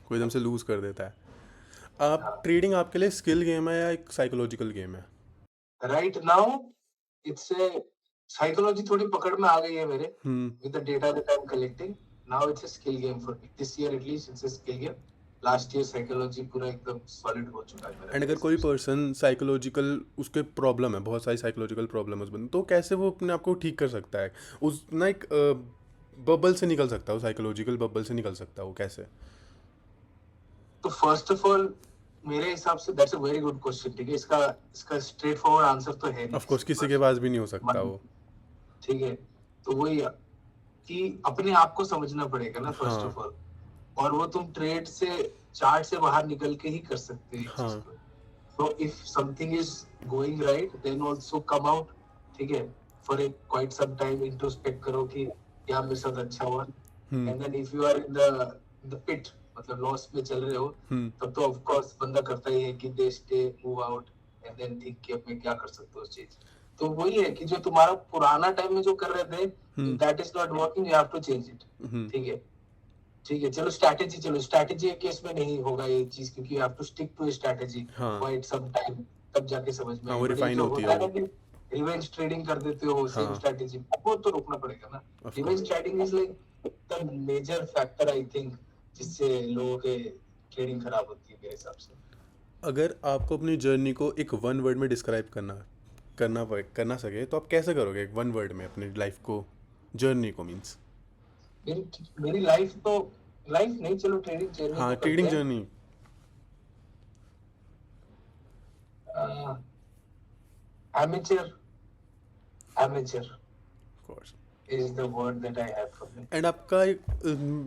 [SPEAKER 1] कोई एकदम से लूज़ कर देता है। आप
[SPEAKER 2] हाँ,
[SPEAKER 1] ट्रेडिंग आपके लिए स्किल गेम है या एक साइकोलॉजिकल गेम है?
[SPEAKER 2] Right now it's a psychology थोड़ी पकड़ में आ गई है मेरे,
[SPEAKER 1] hmm.
[SPEAKER 2] With the data that I am collecting. Now it's a skill game for me, this year at least it's a skill game. Last year psychology पूरा एकदम सॉलिड हो चुका है मेरा
[SPEAKER 1] एंड
[SPEAKER 2] मेरे
[SPEAKER 1] अगर
[SPEAKER 2] हिसाब
[SPEAKER 1] कोई
[SPEAKER 2] से।
[SPEAKER 1] पर्सन साइकोलॉजिकल उसके प्रॉब्लम है, बहुत सारी साइकोलॉजिकल प्रॉब्लम है उस बंदे, तो कैसे वो अपने आप को ठीक कर सकता है? उस ना एक बबल से निकल सकता है, वो साइकोलॉजिकल बबल से निकल सकता है वो कैसे?
[SPEAKER 2] तो फर्स्ट ऑफ ऑल मेरे हिसाब से that's a very good question, ठीक है? इसका इसका स्ट्रेट फॉरवर्ड आंसर तो है नहीं
[SPEAKER 1] ऑफ कोर्स
[SPEAKER 2] किसी के
[SPEAKER 1] किसी के
[SPEAKER 2] पास,
[SPEAKER 1] पास भी नहीं हो सकता
[SPEAKER 2] मन,
[SPEAKER 1] वो।
[SPEAKER 2] ठीक है? तो वही कि अपने आप को समझना पड़ेगा ना फर्स्ट
[SPEAKER 1] हाँ,
[SPEAKER 2] ऑफ ऑल, और वो तुम ट्रेड से, चार्ट से बाहर निकल के ही कर सकते हो ये चीज
[SPEAKER 1] हाँ।
[SPEAKER 2] को। So if something is going right, then also come out, ठीक है? For a quite some time introspect करो कि क्या मेरे साथ अच्छा हुआ,
[SPEAKER 1] हुँ,
[SPEAKER 2] and then if you are in the pit, मतलब लॉस में चल रहे हो,
[SPEAKER 1] हुँ।
[SPEAKER 2] तब तो of course बंदा करता ही है कि they stay move out, and then think कि अब मैं क्या कर सकता हूँ उस चीज। तो वही है कि जो तुम्हारा पुराना टाइम में जो कर रहे थे,
[SPEAKER 1] hmm
[SPEAKER 2] that is not working, you have to change it.
[SPEAKER 1] Hmm
[SPEAKER 2] ठीक है, ठीक है, चलो स्ट्रैटेजी के केस में नहीं होगा ये चीज, क्योंकि you have to stick to strategy
[SPEAKER 1] हाँ
[SPEAKER 2] क्वाइट सम टाइम, तब जाके समझ में
[SPEAKER 1] हाँ
[SPEAKER 2] आई।
[SPEAKER 1] वो
[SPEAKER 2] बट ये
[SPEAKER 1] रिफाइन
[SPEAKER 2] जो
[SPEAKER 1] होती है
[SPEAKER 2] होता है ना
[SPEAKER 1] वो।
[SPEAKER 2] कि रिवेंज ट्रेडिंग कर देते हो सेम
[SPEAKER 1] हाँ
[SPEAKER 2] स्ट्रैटेजी, वो तो रोकना पड़ेगा ना।
[SPEAKER 1] Of course.
[SPEAKER 2] Revenge trading is like the major factor I think, जिससे लोगों के ट्रेडिंग खराब होती है मेरे हिसाब से।
[SPEAKER 1] अगर आपको अपनी जर्नी को एक वन वर्ड में डिस्क्राइब करना सके तो आप कैसे करोगे एक वन वर्ड में अपनी लाइफ को, जर्नी को मीन्स?
[SPEAKER 2] मेरी मेरी लाइफ तो, लाइफ नहीं, चलो ट्रेडिंग जर्नी
[SPEAKER 1] हाँ
[SPEAKER 2] को करते
[SPEAKER 1] ट्रेडिंग
[SPEAKER 2] हैं।
[SPEAKER 1] Journey.
[SPEAKER 2] Amateur, amateur
[SPEAKER 1] of course.
[SPEAKER 2] Is the word that I have for me.
[SPEAKER 1] And आपका एक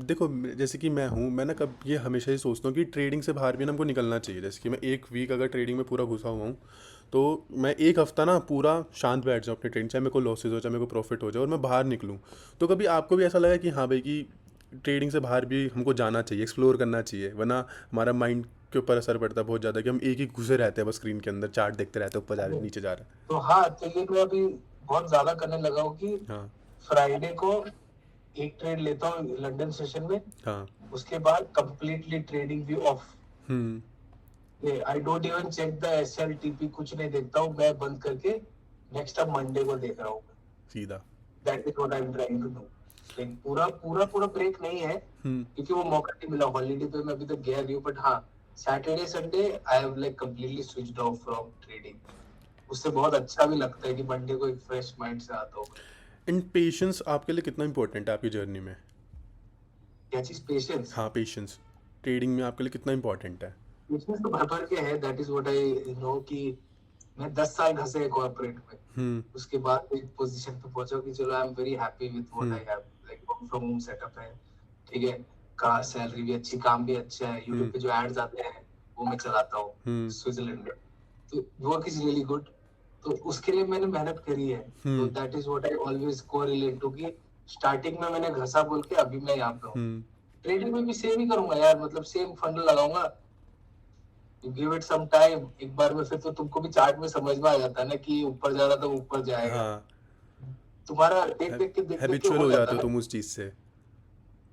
[SPEAKER 1] देखो जैसे कि मैं हूँ, मैं ना कब ये हमेशा ही सोचता हूँ कि ट्रेडिंग से बाहर भी ना हमको निकलना चाहिए। जैसे कि मैं एक वीक अगर ट्रेडिंग में पूरा घुसा हुआ हूँ तो मैं एक हफ्ता ना पूरा शांत बैठ जाऊँ अपनी ट्रेडिंग, चाहे मेरे को लॉसेज हो चाहे मेरे को प्रॉफिट हो जाए, और मैं बाहर निकलूँ। तो कभी आपको भी ऐसा लगा कि हाँ भाई कि ट्रेडिंग से बाहर भी हमको जाना चाहिए, एक्सप्लोर करना चाहिए, वरना हमारा माइंड के ऊपर असर पड़ता है बहुत ज़्यादा कि हम एक ही घुसे रहते हैं बस स्क्रीन के अंदर, चार्ट देखते रहते हैं, ऊपर जा रहे हैं नीचे जा रहे
[SPEAKER 2] तो हाँ, तो ये मैं अभी बहुत ज्यादा करने लगा हूँ कि
[SPEAKER 1] हैं। हाँ
[SPEAKER 2] फ्राइडे को एक ट्रेड लेता हूँ लंदन सेशन में,
[SPEAKER 1] हाँ।
[SPEAKER 2] उसके बाद completely trading view off.
[SPEAKER 1] Hmm.
[SPEAKER 2] I don't even check the SLTP, कुछ नहीं देखता हूँ मैं, बंद करके नेक्स्ट अब मंडे को देख रहा हूँ।
[SPEAKER 1] सीधा।
[SPEAKER 2] That is what I am trying to do. Like पूरा पूरा पूरा ब्रेक नहीं है,
[SPEAKER 1] हम्म
[SPEAKER 2] क्योंकि वो मौका नहीं मिला, हॉलीडे पे मैं अभी तक गया नहीं हूँ। बट हाँ, Saturday Sunday I have like completely switched off from trading. उससे बहुत अच्छा भी लगता है कि मंडे को एक फ्रेश माइंड से आता हूँ।
[SPEAKER 1] एंड पेशेंस आपके लिए कितना इंपॉर्टेंट है आपकी जर्नी में?
[SPEAKER 2] क्या चीज? पेशेंस।
[SPEAKER 1] हाँ पेशेंस ट्रेडिंग में आपके लिए कितना इंपॉर्टेंट है?
[SPEAKER 2] पेशेंस तो भर भर के है, that is what I know कि मैं 10 साल घसे है कॉर्पोरेट में।
[SPEAKER 1] हम्म
[SPEAKER 2] उसके बाद एक पोजीशन पे पहुंचा कि चलो I am very happy with what
[SPEAKER 1] hmm
[SPEAKER 2] I have, like work from home setup है, ठीक है, का सैलरी भी अच्छी, काम भी अच्छा है, यूट्यूब
[SPEAKER 1] हम्म
[SPEAKER 2] पे जो एड्स आते हैं वो मैं चलाता हूँ
[SPEAKER 1] हम्म
[SPEAKER 2] स्विट्जरलैंड में। तो वर्क इज रियली गुड। तो उसके लिए मैंने मेहनत करी है। तो
[SPEAKER 1] hmm
[SPEAKER 2] that is what I always correlate to कि स्टार्टिंग में मैंने घसा बोल के अभी मैं यहाँ पे हूँ।
[SPEAKER 1] हम्म।
[SPEAKER 2] ट्रेडिंग में भी सेम ही करूंगा यार, मतलब सेम फंड लगाऊंगा। You give it some time, एक बार में फिर तो तुमको भी चार्ट में समझ में आ जाता है ना कि ऊपर जा रहा था, ऊपर जाएगा।
[SPEAKER 1] हाँ
[SPEAKER 2] तुम्हारा देख देख के
[SPEAKER 1] हैबिचुअल
[SPEAKER 2] हो
[SPEAKER 1] हो
[SPEAKER 2] जाता
[SPEAKER 1] जाते
[SPEAKER 2] है
[SPEAKER 1] हो
[SPEAKER 2] ना।
[SPEAKER 1] तुम उस चीज़ से।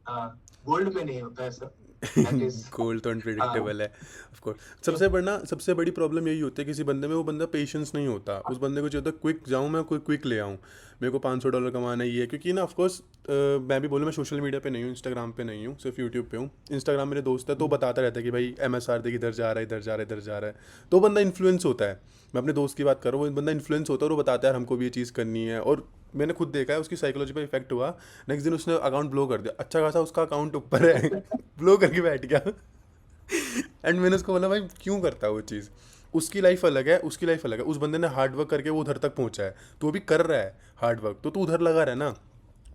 [SPEAKER 2] हाँ, गोल्ड में नहीं होता ऐसा, दैट इज।
[SPEAKER 1] गोल तो
[SPEAKER 2] हाँ,
[SPEAKER 1] अनप्रिडिक्टेबल है ऑफ कोर्स।
[SPEAKER 2] तो
[SPEAKER 1] सबसे बड़ी प्रॉब्लम यही होती है किसी बंदे में, वो बंदा पेशेंस नहीं होता। उस बंदे को चाहिए होता है क्विक जाऊँ मैं, कोई क्विक ले आऊँ, मेरे को $500 कमाना ही है। क्योंकि ना ऑफ कोर्स मैं भी बोलूँ, मैं सोशल मीडिया पे नहीं हूँ, इंस्टाग्राम पे नहीं हूँ, सिर्फ यूट्यूब पे हूँ। इंस्टाग्राम मेरे दोस्त है तो बताता रहता है कि भाई MSR देख इधर जा रहा है, इधर जा रहा है, इधर जा रहा है। तो बंदा इन्फ्लुएंस होता है। मैं अपने दोस्त की बात कर रहा हूँ, वो बंदा इन्फ्लुएंस होता है और वो बताता है यार हमको भी ये चीज़ करनी है। और मैंने खुद देखा है उसकी साइकोलॉजी पे इफेक्ट हुआ। नेक्स्ट दिन उसने अकाउंट ब्लो कर दिया, अच्छा खासा उसका अकाउंट ऊपर है ब्लो करके बैठ गया। एंड मैंने उसको बोला भाई क्यों करता है वो चीज़? उसकी लाइफ अलग है, उसकी लाइफ अलग है। उस बंदे ने हार्ड वर्क करके वो उधर तक पहुंचा है, तो अभी कर रहा है हार्ड वर्क, तो तू उधर लगा रहा है ना।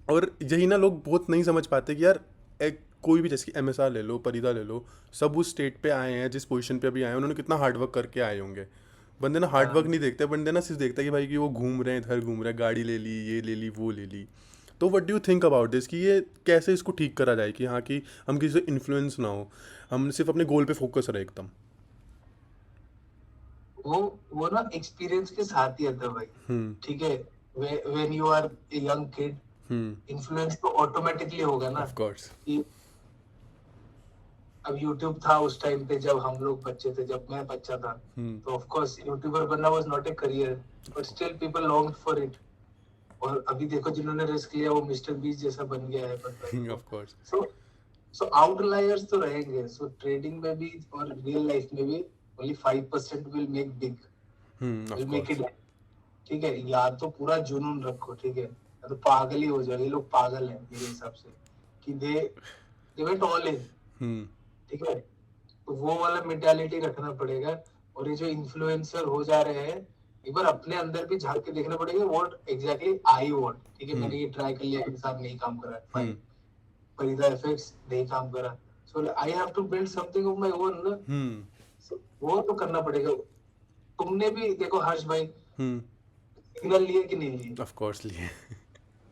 [SPEAKER 1] और यही ना लोग बहुत नहीं समझ पाते कि यार एक कोई भी, जैसे कि MSR ले लो, परिदा ले लो, सब उस स्टेट पे आए हैं जिस पोजीशन पे अभी आए हैं, उन्होंने कितना हार्ड वर्क करके आए होंगे। बंदे ना हार्ड वर्क
[SPEAKER 2] हाँ,
[SPEAKER 1] नहीं देखते, बंदे ना सिर्फ देखता है कि भाई कि वो घूम रहे हैं, इधर घूम रहे हैं, गाड़ी ले ली, ये ले ली, वो ले ली। तो what do you think about this कि ये कैसे इसको ठीक करा जाए कि हाँ कि हम किसी से इन्फ्लुएंस ना हो, हम सिर्फ अपने गोल पे फोकस रहे एकदम?
[SPEAKER 2] वो वो ना एक्सपीरियंस के साथ ही आता है भाई।
[SPEAKER 1] हम्म
[SPEAKER 2] ठीक है, when you are a young kid,
[SPEAKER 1] hmm.
[SPEAKER 2] Influence तो ऑटोमेटिकली होगा ना।
[SPEAKER 1] Of course.
[SPEAKER 2] कि अब यूट्यूब था उस टाइम पे जब हम लोग बच्चे थे, जब मैं बच्चा था,
[SPEAKER 1] हम्म
[SPEAKER 2] तो ऑफ कोर्स यूट्यूबर बनना was not a career, but still people longed for it. और अभी देखो जिन्होंने रिस्क लिया वो मिस्टर बीस जैसा बन गया है बंदा, देखो।
[SPEAKER 1] Of course.
[SPEAKER 2] So so outliers तो रहेंगे। सो ट्रेडिंग में भी और रियल लाइफ में भी only 5% will make big,
[SPEAKER 1] of
[SPEAKER 2] will make
[SPEAKER 1] course.
[SPEAKER 2] It. ठीक है, या तो पूरा जुनून रखो, ठीक है, या तो पागल ही हो जाओ। ये लोग पागल हैं मेरे हिसाब से, कि दे वेंट ऑल इन।
[SPEAKER 1] हम्म
[SPEAKER 2] ठीक है, तो वो वाला मेंटालिटी रखना पड़ेगा। और ये जो इन्फ्लुएंसर हो जा रहे हैं, एक बार अपने अंदर भी झांक के देखना पड़ेगा व्हाट एग्जैक्टली आई वांट। ठीक है,
[SPEAKER 1] हम्म
[SPEAKER 2] मैंने ये ट्राई कर लिया, एक साथ नहीं काम कर रहा है, फाइन।
[SPEAKER 1] हम्म
[SPEAKER 2] परिदा एफेक्ट्स नहीं काम करा, so I have to build something of my own ना।
[SPEAKER 1] हम्म
[SPEAKER 2] So, वो तो करना पड़ेगा। तुमने भी देखो हर्ष भाई,
[SPEAKER 1] हम्म।
[SPEAKER 2] सिग्नल लिए कि नहीं लिए,
[SPEAKER 1] ऑफ कोर्स लिए।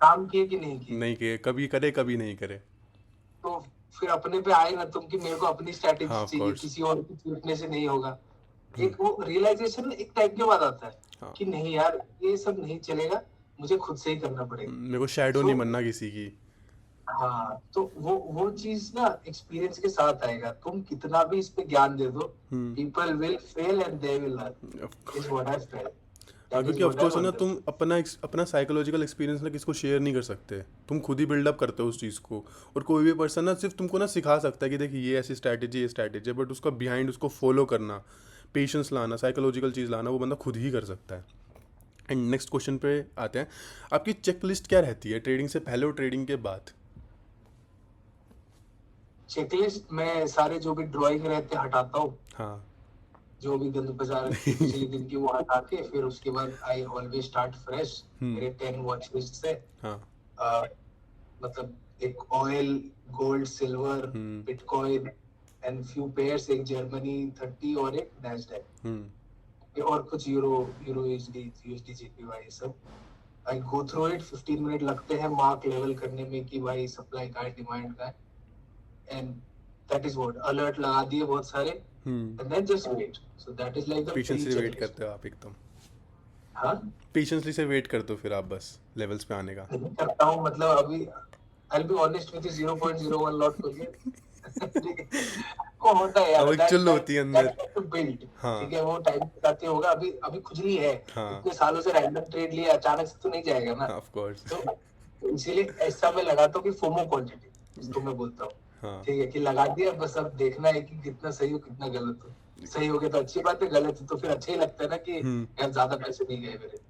[SPEAKER 2] काम किए कि नहीं किए।
[SPEAKER 1] नहीं किए, कभी करे कभी नहीं करे।
[SPEAKER 2] तो फिर अपने पे आए ना तुम कि मेरे को अपनी
[SPEAKER 1] हाँ
[SPEAKER 2] स्ट्रैटेजी
[SPEAKER 1] ऑफ
[SPEAKER 2] चाहिए,
[SPEAKER 1] कोर्स।
[SPEAKER 2] किसी और की सीखने से नहीं होगा।
[SPEAKER 1] हम्म,
[SPEAKER 2] एक वो रियलाइजेशन एक टाइम के बाद आता है
[SPEAKER 1] हाँ।
[SPEAKER 2] कि नहीं यार ये सब नहीं चलेगा, मुझे खुद से ही करना पड़ेगा।
[SPEAKER 1] मेरे को शैडो
[SPEAKER 2] सो
[SPEAKER 1] नहीं बनना किसी की।
[SPEAKER 2] हाँ, तो वो चीज ना एक्सपीरियंस के साथ आएगा। तुम कितना भी इस पे ज्ञान दे दो,
[SPEAKER 1] hmm.
[SPEAKER 2] People will fail and they will learn, is what I felt,
[SPEAKER 1] हाँ,
[SPEAKER 2] दैट इज
[SPEAKER 1] क्योंकि ऑफ
[SPEAKER 2] व्हाट आई
[SPEAKER 1] कोर्स है ना, तुम
[SPEAKER 2] अंडरस्टूड।
[SPEAKER 1] अपना साइकोलॉजिकल एक्सपीरियंस ना किसको शेयर नहीं कर सकते। तुम खुद ही बिल्डअप करते हो उस चीज़ को। और कोई भी पर्सन ना सिर्फ तुमको ना सिखा सकता है कि देखिए ये ऐसी स्ट्रैटेजी, ये स्ट्रैटेजी है, बट उसका बिहाइंड उसको फॉलो करना, पेशेंस लाना, साइकोलॉजिकल चीज़ लाना, वो बंदा खुद ही कर सकता है। एंड नेक्स्ट क्वेश्चन पे आते हैं। आपकी चेकलिस्ट क्या रहती है ट्रेडिंग से पहले और ट्रेडिंग के बाद?
[SPEAKER 2] चेकलिस्ट में सारे जो भी ड्राइंग रहते हैं हटाता हूँ,
[SPEAKER 1] हाँ।
[SPEAKER 2] जो भी गंद बाजार रखी पिछले दिन की वो हटा के, फिर उसके बाद आई ऑलवेज स्टार्ट फ्रेश।
[SPEAKER 1] हम्म।
[SPEAKER 2] मेरे 10 वॉच लिस्ट से
[SPEAKER 1] हाँ।
[SPEAKER 2] अ, मतलब एक oil, gold, silver,
[SPEAKER 1] hmm.
[SPEAKER 2] Bitcoin and few pairs, एक जर्मनी 30 और एक नैस्डैक,
[SPEAKER 1] हम्म।
[SPEAKER 2] और कुछ यूरो, यूएसडी जेपीवाई, ये सब। आई गो थ्रू इट, 15 मिनट लगते हैं मार्क लेवल करने में कि भाई सप्लाई का है, डिमांड का है, and that is what, alert लगा दिए बहुत सारे,
[SPEAKER 1] hmm.
[SPEAKER 2] And then just wait. So that is like the pre
[SPEAKER 1] patiently wait
[SPEAKER 2] checklist.
[SPEAKER 1] करते हो आप एकदम।
[SPEAKER 2] हाँ,
[SPEAKER 1] पेशेंसली से वेट करते हो फिर आप बस लेवल्स पे आने का।
[SPEAKER 2] नहीं करता हूँ, मतलब अभी आई बी ऑनेस्ट विद 0.01 लॉट हो गया। वो होता है
[SPEAKER 1] अब
[SPEAKER 2] यार,
[SPEAKER 1] एक
[SPEAKER 2] दैट
[SPEAKER 1] चुल
[SPEAKER 2] दैट
[SPEAKER 1] होती है अंदर।
[SPEAKER 2] That to build.
[SPEAKER 1] हाँ।
[SPEAKER 2] ठीक है, वो टाइम के साथ ही होगा, अभी अभी कुछ नहीं है,
[SPEAKER 1] हाँ।
[SPEAKER 2] इतने सालों से रैंडम ट्रेड लिया, अचानक से तो नहीं जाएगा ना।
[SPEAKER 1] Of course.
[SPEAKER 2] तो इसीलिए ऐसा मैं लगाता हूँ कि फोमो क्वांटिटी, जिसको मैं बोलता हूँ।
[SPEAKER 1] हाँ।
[SPEAKER 2] ठीक है, कि लगा दिया, बस अब देखना है कि कितना सही हो कितना गलत हो। सही हो गया तो अच्छी बात है, गलत हो तो फिर अच्छा ही लगता है ना कि
[SPEAKER 1] हम्म।
[SPEAKER 2] यार ज्यादा पैसे नहीं गए मेरे।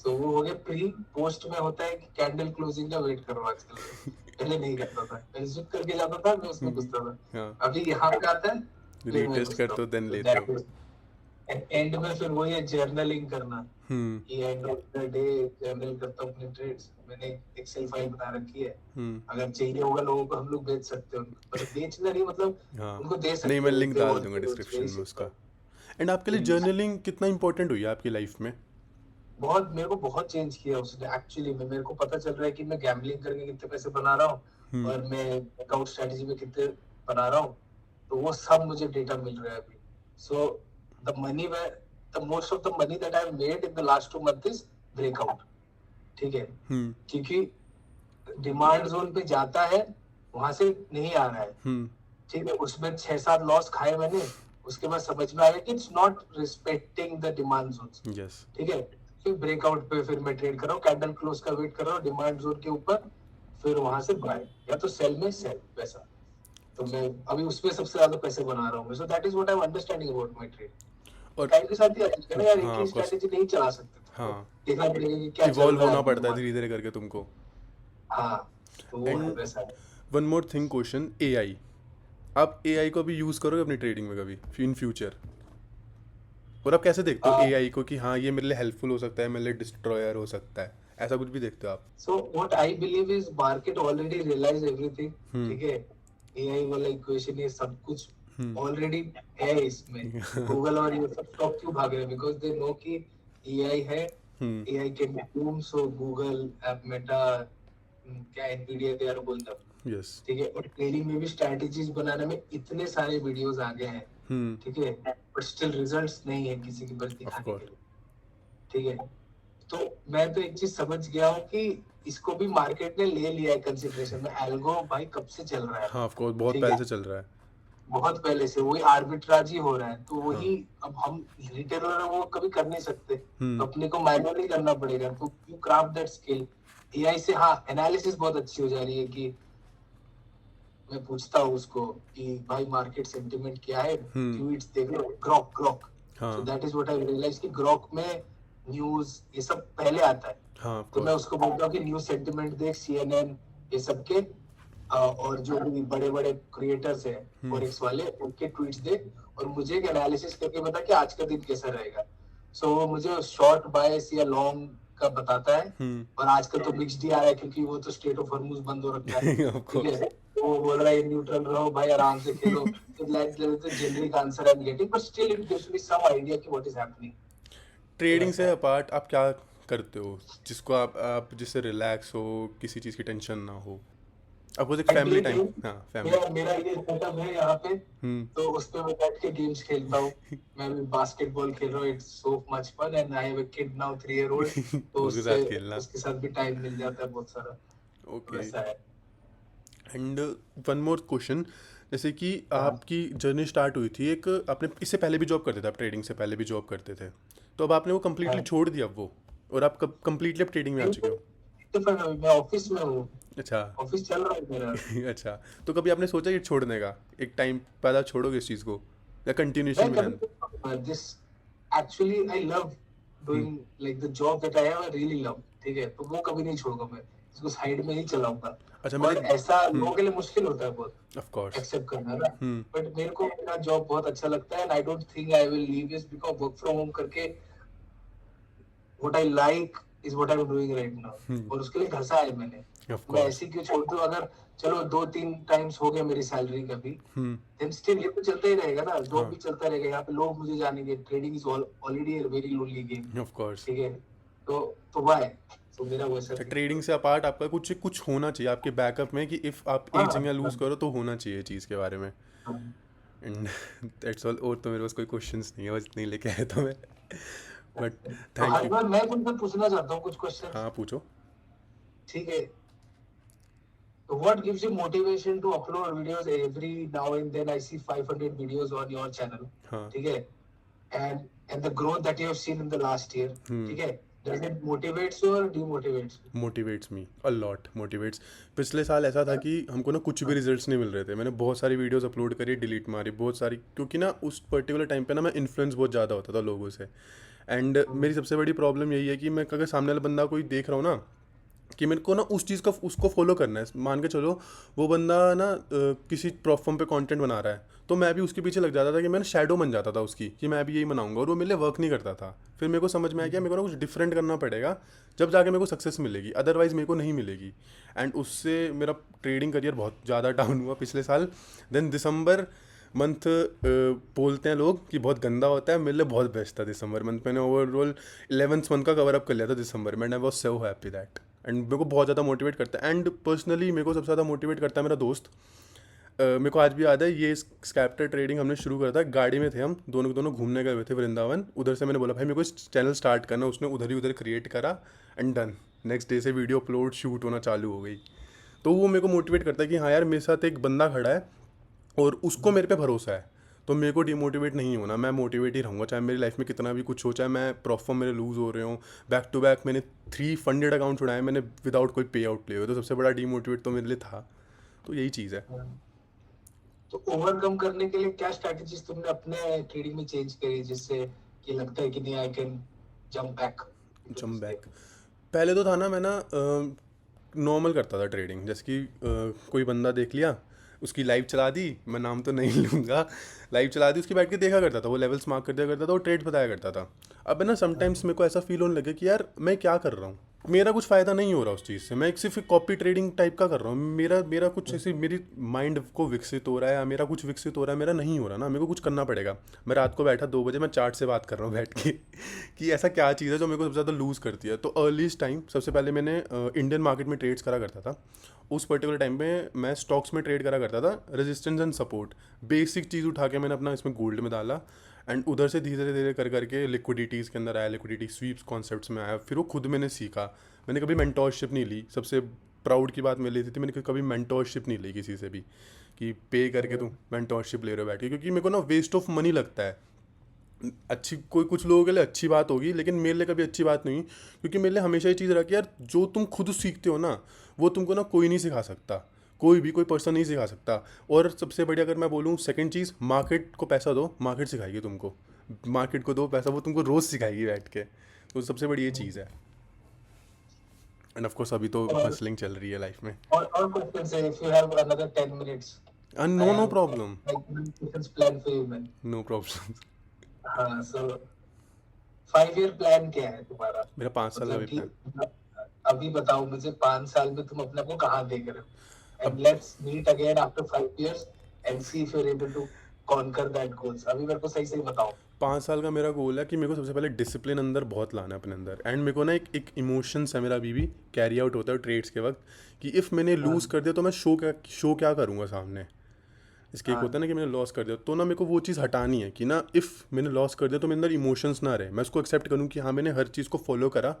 [SPEAKER 2] तो वो हो गया प्री। पोस्ट में होता है कि कैंडल क्लोजिंग का वेट करो आजकल तो, पहले नहीं करता था, पहले स्विच करके जाता था, मैं उसमें घुसता था।
[SPEAKER 1] हाँ।
[SPEAKER 2] अभी यहाँ पे आता है, फिर मैं
[SPEAKER 1] रीटेस्ट
[SPEAKER 2] घुसता
[SPEAKER 1] करते
[SPEAKER 2] हूँ।
[SPEAKER 1] हो देन
[SPEAKER 2] तो
[SPEAKER 1] लेते हो।
[SPEAKER 2] दैट इज एंड में, फिर वही है जर्नलिंग करना,
[SPEAKER 1] हम्म।
[SPEAKER 2] कि end of the day journal करता हूँ अपने ट्रेड्स। मैंने एक्सेल फाइल बना रखी है,
[SPEAKER 1] हम्म।
[SPEAKER 2] अगर चाहिए होगा लोगों को हम लोग बेच सकते हैं उनको, मतलब बेचना नहीं, मतलब
[SPEAKER 1] हाँ।
[SPEAKER 2] उनको दे
[SPEAKER 1] नहीं,
[SPEAKER 2] सकते
[SPEAKER 1] मैं
[SPEAKER 2] हैं इफ
[SPEAKER 1] लिंक
[SPEAKER 2] दे
[SPEAKER 1] डाल
[SPEAKER 2] वांट
[SPEAKER 1] दूंगा
[SPEAKER 2] टू, इट्स
[SPEAKER 1] डिस्क्रिप्शन
[SPEAKER 2] वेरी
[SPEAKER 1] में उसका।
[SPEAKER 2] सिंपल,
[SPEAKER 1] एंड आपके लिए
[SPEAKER 2] वेरी इजी।
[SPEAKER 1] जर्नलिंग कितना इंपॉर्टेंट हुई है आपकी लाइफ में?
[SPEAKER 2] बहुत, मेरे को बहुत चेंज किया उसने एक्चुअली में। मेरे को पता चल रहा है कि मैं गैम्बलिंग करके कितने पैसे बना रहा हूँ,
[SPEAKER 1] हम्म।
[SPEAKER 2] और मैं वर्कआउट स्ट्रेटजी में कितने बना रहा हूँ, तो वो सब मुझे डेटा मिल रहा है अभी। So the money, the most of the money that I have made in the last 2 month is breakout. ठीक है,
[SPEAKER 1] हम्म।
[SPEAKER 2] क्योंकि डिमांड जोन पे जाता है, वहां से नहीं आ रहा है।
[SPEAKER 1] हम्म।
[SPEAKER 2] ठीक है, उसमें 6-7 लॉस खाए मैंने, उसके बाद समझ में आया कि it's not respecting the demand zone.
[SPEAKER 1] Yes.
[SPEAKER 2] ठीक है, फिर ब्रेकआउट पे फिर मैं ट्रेड कर रहा हूँ, कैंडल क्लोज का वेट कर रहा हूँ डिमांड जोन के ऊपर, फिर वहां से बाय, या तो सेल में सेल पैसा। तो मैं अभी उसमें सबसे ज्यादा पैसे बना रहा हूँ। सो that is what I am understanding about my trade.
[SPEAKER 1] और
[SPEAKER 2] टाइम के साथ ही आता है ना यार, एक
[SPEAKER 1] हाँ,
[SPEAKER 2] ही
[SPEAKER 1] ऑफ कोर्स।
[SPEAKER 2] स्ट्रेटेजी नहीं चला सकते, तुमको
[SPEAKER 1] हाँ,
[SPEAKER 2] देखना पड़ेगा कि क्या चल
[SPEAKER 1] इवॉल्व
[SPEAKER 2] रहा है
[SPEAKER 1] होना
[SPEAKER 2] अभी
[SPEAKER 1] पड़ता है धीरे
[SPEAKER 2] मार्केट।
[SPEAKER 1] धीरे करके तुमको।
[SPEAKER 2] हाँ, तो वो है
[SPEAKER 1] एंड
[SPEAKER 2] वैसा है।
[SPEAKER 1] One more thing question, AI. आप एआई को भी यूज़ करोगे अपनी ट्रेडिंग में कभी इन फ्यूचर? और आप कैसे देखते हो एआई को कि हाँ ये मेरे लिए हेल्पफुल हो सकता है, मेरे लिए डिस्ट्रॉयर हो सकता है, ऐसा कुछ भी देखते हो आप?
[SPEAKER 2] So what I believe is market already realize everything.
[SPEAKER 1] हम्म।
[SPEAKER 2] ठीक है, एआई वाला इक्वेशन, ये सब कुछ
[SPEAKER 1] हम्म।
[SPEAKER 2] ऑलरेडी है इसमें। गूगल और ये सब स्टॉक क्यों भाग रहे हैं? बिकॉज दे नो कि एआई है,
[SPEAKER 1] hmm.
[SPEAKER 2] AI can be boom. So Google, एप, मेटा, क्या एनवीडिया, दे आर बोल दम।
[SPEAKER 1] यस।
[SPEAKER 2] ठीक है, और ट्रेडिंग में भी स्ट्रैटेजीज बनाने में इतने सारे वीडियोस आ गए हैं।
[SPEAKER 1] हम्म।
[SPEAKER 2] ठीक है, बट स्टिल रिजल्ट्स नहीं है किसी की, बस
[SPEAKER 1] ऑफ
[SPEAKER 2] दिखाने के
[SPEAKER 1] कोर्स।
[SPEAKER 2] लिए। ठीक है, तो मैं तो एक चीज समझ गया हूँ कि इसको भी मार्केट ने ले लिया है कंसिडरेशन में। एल्गो भाई कब से चल रहा है,
[SPEAKER 1] हाँ, ऑफ कोर्स बहुत
[SPEAKER 2] ठीक
[SPEAKER 1] पहले
[SPEAKER 2] है,
[SPEAKER 1] से चल रहा है।
[SPEAKER 2] बहुत पहले से वही आर्बिट्राज ही हो रहा है, तो
[SPEAKER 1] हाँ।
[SPEAKER 2] वही अब हम रिटेलर है वो कभी कर नहीं सकते, तो
[SPEAKER 1] हम्म।
[SPEAKER 2] अपने को मैनुअली करना पड़ेगा। तो you craft that skill AI से। हाँ, एनालिसिस बहुत अच्छी हो जा रही है कि मैं पूछता हूँ उसको कि भाई मार्केट सेंटिमेंट क्या है,
[SPEAKER 1] हम्म।
[SPEAKER 2] ट्वीट्स देख लो, ग्रोक ग्रोक। सो
[SPEAKER 1] हाँ।
[SPEAKER 2] That is what I realize कि ग्रोक में न्यूज ये सब पहले आता है।
[SPEAKER 1] हाँ, ऑफ
[SPEAKER 2] तो मैं
[SPEAKER 1] कोर्स।
[SPEAKER 2] उसको बोलता हूँ कि न्यूज सेंटिमेंट देख, सीएनएन, ये सब के, और जो भी बड़े बड़े क्रिएटर्स हैं
[SPEAKER 1] हम्म।
[SPEAKER 2] फॉरेक्स वाले, उनके ट्वीट्स देख, और मुझे एक एनालिसिस करके बता कि आज का दिन कैसा रहेगा। सो वो मुझे शॉर्ट बायस या लॉन्ग का बताता है।
[SPEAKER 1] हम्म।
[SPEAKER 2] और आजकल तो मिक्स्ड ही आ रहा है, क्योंकि वो तो स्टेट ऑफ हॉर्मुज बंद हो रखा है।
[SPEAKER 1] ऑफ
[SPEAKER 2] ठीक
[SPEAKER 1] कोर्स।
[SPEAKER 2] है, तो वो बोल रहा है न्यूट्रल रहो भाई, आराम से खेलो। तो like generic answer I am getting, but still it gives me some idea कि व्हाट इज हैपनिंग। तो
[SPEAKER 1] ट्रेडिंग
[SPEAKER 2] ऐसा
[SPEAKER 1] से
[SPEAKER 2] है।
[SPEAKER 1] अपार्ट आप क्या करते हो जिसको आप जिससे रिलैक्स हो, किसी चीज़ की टेंशन ना हो? आपको एक
[SPEAKER 2] आई
[SPEAKER 1] फैमिली
[SPEAKER 2] प्ले
[SPEAKER 1] टाइम,
[SPEAKER 2] गेम,
[SPEAKER 1] हाँ फैमिली।
[SPEAKER 2] मेरा मेरा ये सेटअप है यहाँ पे,
[SPEAKER 1] हम्म।
[SPEAKER 2] तो उस पे मैं बैठ के गेम्स खेलता हूँ। मैं भी बास्केटबॉल खेल रहा हूँ, it's so much fun, and I have a kid now 3 year old, तो
[SPEAKER 1] उसके
[SPEAKER 2] उससे
[SPEAKER 1] साथ खेलना।
[SPEAKER 2] उसके साथ भी टाइम मिल जाता है बहुत सारा, तो
[SPEAKER 1] ओके।
[SPEAKER 2] वैसा है।
[SPEAKER 1] एंड वन मोर क्वेश्चन, जैसे कि
[SPEAKER 2] हाँ
[SPEAKER 1] आपकी जर्नी स्टार्ट हुई थी एक, आपने इससे पहले भी जॉब करते थे, आप ट्रेडिंग से पहले भी जॉब करते थे, तो अब आपने वो कम्प्लीटली
[SPEAKER 2] हाँ।
[SPEAKER 1] छोड़ दिया वो, और आप कब कम्प्लीटली अब ट्रेडिंग में आ
[SPEAKER 2] नहीं
[SPEAKER 1] चुके हो?
[SPEAKER 2] तो फिर मैं ऑफिस में हूँ,
[SPEAKER 1] अच्छा।
[SPEAKER 2] ऑफिस चल रहा है मेरा।
[SPEAKER 1] अच्छा, तो कभी आपने सोचा कि छोड़ने का, एक टाइम पहला छोड़ोगे इस चीज़ को, या कंटिन्यूशन
[SPEAKER 2] मैं
[SPEAKER 1] में रहना?
[SPEAKER 2] कभी this actually I love
[SPEAKER 1] hmm.
[SPEAKER 2] Doing like the job that I have, I really love, ठीक है, तो वो कभी नहीं छोड़ूंगा मैं, इसको साइड में ही चलाऊंगा।
[SPEAKER 1] अच्छा मेरे।
[SPEAKER 2] और ऐसा लोगों के लिए मुश्किल होता है बहुत
[SPEAKER 1] ऑफ कोर्स।
[SPEAKER 2] एक्सेप्ट करना ना,
[SPEAKER 1] हम्म।
[SPEAKER 2] बट मेरे को मेरा जॉब बहुत अच्छा लगता है, and I don't think I will leave this, because work from home करके what I like is what I am doing right now,
[SPEAKER 1] hmm.
[SPEAKER 2] और उसके लिए घसा है मैंने।
[SPEAKER 1] ऑफ
[SPEAKER 2] मैं
[SPEAKER 1] कोर्स।
[SPEAKER 2] ऐसे ही क्यों छोड़ दूं, अगर चलो 2-3 टाइम्स हो गया मेरी सैलरी का भी,
[SPEAKER 1] हम्म।
[SPEAKER 2] देन स्टिल ये तो चलता ही रहेगा ना, जॉब
[SPEAKER 1] हाँ।
[SPEAKER 2] भी चलता रहेगा, यहाँ पे लोग मुझे जानेंगे, trading is already a very lonely game,
[SPEAKER 1] of course.
[SPEAKER 2] ठीक है, तो व्हाई, तो मेरा वैसा
[SPEAKER 1] अच्छा,
[SPEAKER 2] थिंकिंग
[SPEAKER 1] ट्रेडिंग
[SPEAKER 2] है।
[SPEAKER 1] से अपार्ट आपका कुछ कुछ होना चाहिए आपके बैकअप में, कि इफ़ आप एक
[SPEAKER 2] हाँ
[SPEAKER 1] जगह लूज़
[SPEAKER 2] हाँ
[SPEAKER 1] करो तो होना चाहिए चीज़ के बारे में।
[SPEAKER 2] हाँ।
[SPEAKER 1] एंड दैट्स ऑल, और तो मेरे पास कोई क्वेश्चंस नहीं है, बस इतनी लेके आया था मैं। बट
[SPEAKER 2] तो
[SPEAKER 1] थैंक
[SPEAKER 2] हर
[SPEAKER 1] यू।
[SPEAKER 2] बार मैं तुमसे पूछना चाहता हूँ कुछ क्वेश्चंस,
[SPEAKER 1] हाँ पूछो।
[SPEAKER 2] ठीक है, तो what gives you motivation to upload videos every now and then? I see 500 videos on your channel,
[SPEAKER 1] हाँ।
[SPEAKER 2] ठीक है, and the growth that you have seen in the last year, ठीक है, does it motivates you or demotivates you?
[SPEAKER 1] Motivates me a lot, motivates. पिछले साल ऐसा था कि हमको ना कुछ भी
[SPEAKER 2] हाँ,
[SPEAKER 1] रिजल्ट्स नहीं मिल रहे थे, मैंने बहुत सारी वीडियोस अपलोड करी, डिलीट मारी बहुत सारी, क्योंकि ना उस पर्टिकुलर टाइम पे ना मैं इन्फ्लुएंस बहुत ज़्यादा होता था लोगों से। एंड मेरी सबसे बड़ी प्रॉब्लम यही है कि मैं अगर सामने वाला बंदा कोई देख रहा हूँ ना, कि मेरे को ना उस चीज़ का उसको फॉलो करना है, मान के चलो वो बंदा ना किसी प्लेटफॉर्म पे कंटेंट बना रहा है, तो मैं भी उसके पीछे लग जाता था, कि मैं शैडो बन जाता था उसकी, कि मैं भी यही बनाऊंगा, और वो मेरे लिए वर्क नहीं करता था। फिर मेरे को समझ में आया कि मेरे को ना कुछ डिफरेंट करना पड़ेगा, जब जाके मेरे को सक्सेस मिलेगी, अदरवाइज़ मेरे को नहीं मिलेगी। एंड उससे मेरा ट्रेडिंग करियर बहुत ज़्यादा डाउन हुआ पिछले साल। देन दिसंबर मंथ बोलते हैं लोग कि बहुत गंदा होता है, मेरे लिए बहुत बेस्ट था दिसंबर मंथ। मैंने ओवरऑल 11th मंथ का कवर अप कर लिया था दिसंबर में, and I was so happy that. And मेरे को बहुत ज़्यादा मोटिवेट करता है, एंड पर्सनली मेरे को सबसे ज़्यादा मोटिवेट करता है मेरा दोस्त। मेरे को आज भी याद है, ये स्कैप्टर ट्रेडिंग हमने शुरू करा था, गाड़ी में थे हम दोनों के दोनों, घूमने गए हुए थे वृंदावन, उधर से मैंने बोला भाई मेरे को इस चैनल स्टार्ट करना, उसने उधर ही उधर क्रिएट करा, एंड डन। नेक्स्ट डे से वीडियो अपलोड शूट होना चालू हो गई। तो वो मेरे को मोटिवेट करता है कि हाँ यार मेरे साथ एक बंदा खड़ा है और उसको मेरे पे भरोसा है, तो मेरे को डिमोटिवेट नहीं होना, मैं मोटिवेट ही रहूँगा, चाहे मेरी लाइफ में कितना भी कुछ हो, चाहे मैं प्रॉफर मेरे लूज़ हो रहे हो। बैक टू बैक मैंने 3 फंडेड अकाउंट उड़ाए मैंने, विदाउट कोई पे आउट लिए हुए, तो सबसे बड़ा डिमोटिवेट तो मेरे लिए था। तो यही चीज़ है।
[SPEAKER 2] हाँ। तो ओवरकम करने के लिए क्या स्ट्रैटेजीज तुमने अपने ट्रेडिंग में चेंज करी, जिससे कि लगता है कि नहीं I can jump back into
[SPEAKER 1] जम
[SPEAKER 2] दिस
[SPEAKER 1] बैक,
[SPEAKER 2] गेम?
[SPEAKER 1] पहले तो था ना, मैं ना नॉर्मल करता था ट्रेडिंग, जैसे कि कोई बंदा देख लिया, उसकी लाइव चला दी, मैं नाम तो नहीं लूँगा, लाइव चला दी उसकी, बैठ के देखा करता था, वो लेवल्स मार्क कर दिया करता था, वो ट्रेड बताया करता था। अब ना समटाइम्स मेरे को ऐसा फील होने लगे कि यार मैं क्या कर रहा हूँ, मेरा कुछ फ़ायदा नहीं हो रहा उस चीज़ से, मैं एक सिर्फ कॉपी ट्रेडिंग टाइप का कर रहा हूँ, मेरा मेरा कुछ ऐसी मेरी माइंड को विकसित हो रहा है, या मेरा कुछ विकसित हो रहा है, मेरा नहीं हो रहा ना, मेरे को कुछ करना पड़ेगा। मैं रात को बैठा 2 बजे, मैं चार्ट से बात कर रहा हूँ बैठ के कि ऐसा क्या चीज़ है जो मेरे को सबसे ज़्यादा लूज़ करती है। तो अर्लीस्ट टाइम सबसे पहले मैंने इंडियन मार्केट में ट्रेड्स करा करता था। उस पर्टिकुलर टाइम पे मैं स्टॉक्स में ट्रेड करा करता था, रेजिस्टेंस एंड सपोर्ट, बेसिक चीज़ उठा के मैंने अपना इसमें गोल्ड में डाला, एंड उधर से धीरे धीरे कर करके लिक्विडिटीज़ के अंदर आया, लिक्विडिटी स्वीप्स कॉन्सेप्ट्स में आया, फिर वो खुद मैंने सीखा। मैंने कभी मेंटोरशिप नहीं ली, सबसे प्राउड की बात मेरे लिए थी, मैंने कभी मेंटोरशिप नहीं ली किसी से भी, कि पे करके तुम मेंटोरशिप ले रहे हो बैठ के, क्योंकि मेरे को ना वेस्ट ऑफ मनी लगता है। अच्छी कोई कुछ लोगों के लिए अच्छी बात होगी, लेकिन मेरे लिए कभी अच्छी बात नहीं, क्योंकि मेरे लिए हमेशा ये चीज़ रहा कि यार जो तुम खुद सीखते हो ना, वो तुमको ना कोई नहीं सिखा सकता, कोई भी कोई पर्सन नहीं सिखा सकता। और सबसे बढ़िया अगर मैं बोलूँ सेकंड चीज़, मार्केट को पैसा दो, मार्केट सिखाएगी तुमको, मार्केट को दो पैसा, वो तुमको रोज़ सिखाएगी बैठ के, तो सबसे बड़ी ये चीज़ है। एंड ऑफ कोर्स अभी तो
[SPEAKER 2] और
[SPEAKER 1] हसलिंग चल रही है लाइफ में।
[SPEAKER 2] questions, if you have another 10 minutes, I
[SPEAKER 1] no no
[SPEAKER 2] have
[SPEAKER 1] problem.
[SPEAKER 2] like questions planned for you, man.
[SPEAKER 1] No problem.
[SPEAKER 2] हाँ, so 5 year प्लान क्या है तुम्हारा?
[SPEAKER 1] मेरा 5 साल का
[SPEAKER 2] मतलब
[SPEAKER 1] भी
[SPEAKER 2] कि
[SPEAKER 1] प्लान।
[SPEAKER 2] अभी बताओ मुझे 5 साल में तुम अपने आप को कहाँ देख रहे हो?
[SPEAKER 1] अब
[SPEAKER 2] And let's meet again after 5 years and see if you're able to conquer that goals? अभी मेरे को सही बताओ।
[SPEAKER 1] 5 साल का मेरा गोल है कि मेरे को सबसे पहले डिसिप्लिन अंदर बहुत लाना है अपने अंदर, एंड मेरे को ना एक इमोशंस है मेरा अभी भी कैरी आउट होता है ट्रेड्स के वक्त, कि इफ़ मैंने लूज़
[SPEAKER 2] हाँ
[SPEAKER 1] कर दिया तो मैं शो क्या करूँगा सामने। इसके एक होता
[SPEAKER 2] हाँ
[SPEAKER 1] है ना कि मैंने लॉस कर दिया, तो ना मेरे को वो चीज़ हटानी है कि ना इफ़ मैंने लॉस कर दिया तो मेरे अंदर इमोशंस ना रहे, मैं उसको एक्सेप्ट करूँ कि हाँ मैंने हर चीज़ को फॉलो करा,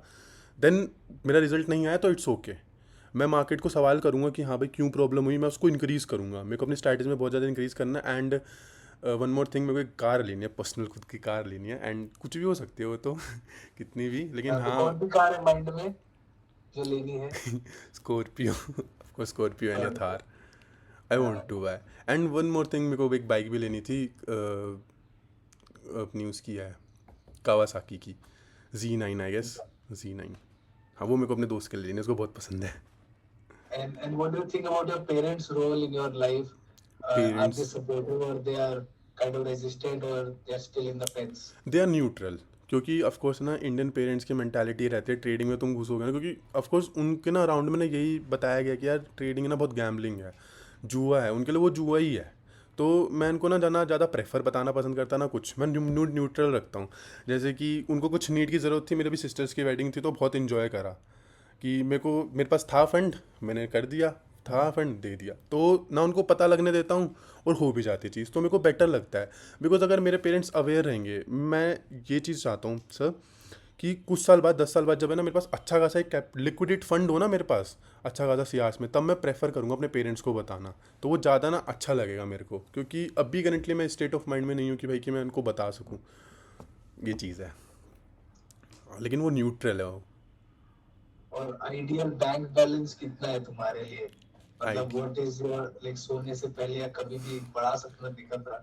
[SPEAKER 1] देन मेरा रिजल्ट नहीं आया तो इट्स ओके। मैं मार्केट को सवाल करूँगा कि हाँ भाई क्यों प्रॉब्लम हुई, मैं उसको इंक्रीज़ करूँगा, मेरे को अपनी स्ट्रैटेजी में बहुत ज़्यादा इंक्रीज़ करना है। एंड वन मोर थिंग, मेरे को एक कार लेनी है, पर्सनल खुद की कार लेनी है, एंड कुछ भी हो सकती है वो तो कितनी भी, लेकिन
[SPEAKER 2] हाँ, तो
[SPEAKER 1] हाँ
[SPEAKER 2] कौन सी कार है माइंड में जो लेनी है?
[SPEAKER 1] Scorpio, of course Scorpio and या
[SPEAKER 2] और
[SPEAKER 1] Thar I want to buy. And one more thing, मेरे को एक बाइक भी लेनी थी, अपनी उसकी है कावासाकी की Z9 आई गेस, Z9। हाँ वो मेरे को अपने दोस्त के लिए लेनी है, उसको बहुत पसंद है।
[SPEAKER 2] and what do you think about your parents' role in your life? Are they
[SPEAKER 1] parents,
[SPEAKER 2] supportive or they are kind of resistant or they are still in the fence?
[SPEAKER 1] They are neutral, क्योंकि of course ना Indian parents की mentality रहती है trading में तुम घुसोगे ना, क्योंकि of course उनके ना अराउंड में ना यही बताया गया कि यार ट्रेडिंग ना बहुत गैम्बलिंग है, जुआ है, उनके लिए वो जुआ ही है। तो मैं इनको ना जाना ज़्यादा प्रेफर बताना पसंद करता ना कुछ, मैं न्यूट्रल रखता हूँ। जैसे कि उनको कुछ नीड की ज़रूरत थी, मेरे भी सिस्टर्स की वेडिंग थी, तो बहुत इन्जॉय करा कि मेरे पास था फंड, मैंने कर दिया, था फंड दे दिया, तो ना उनको पता लगने देता हूँ और हो भी जाती चीज़, तो मेरे को बेटर लगता है। बिकॉज अगर मेरे पेरेंट्स अवेयर रहेंगे, मैं ये चीज़ चाहता हूँ सर कि कुछ साल बाद 10 साल बाद जब है ना मेरे पास अच्छा खासा एक लिक्विडेट फंड हो ना मेरे पास, अच्छा खासा सियास में, तब मैं प्रेफर करूँगा अपने पेरेंट्स को बताना, तो वो ज़्यादा ना अच्छा लगेगा मेरे को, क्योंकि अभी करंटली मैं स्टेट ऑफ माइंड में नहीं हूँ कि भाई कि मैं उनको बता सकूँ, ये चीज़ है। लेकिन वो न्यूट्रल है वो।
[SPEAKER 2] और आइडियल बैंक बैलेंस कितना है तुम्हारे लिए?
[SPEAKER 1] आई
[SPEAKER 2] मतलब व्हाट इज योर लाइक, सोने से पहले या कभी भी एक बड़ा सपना देखा था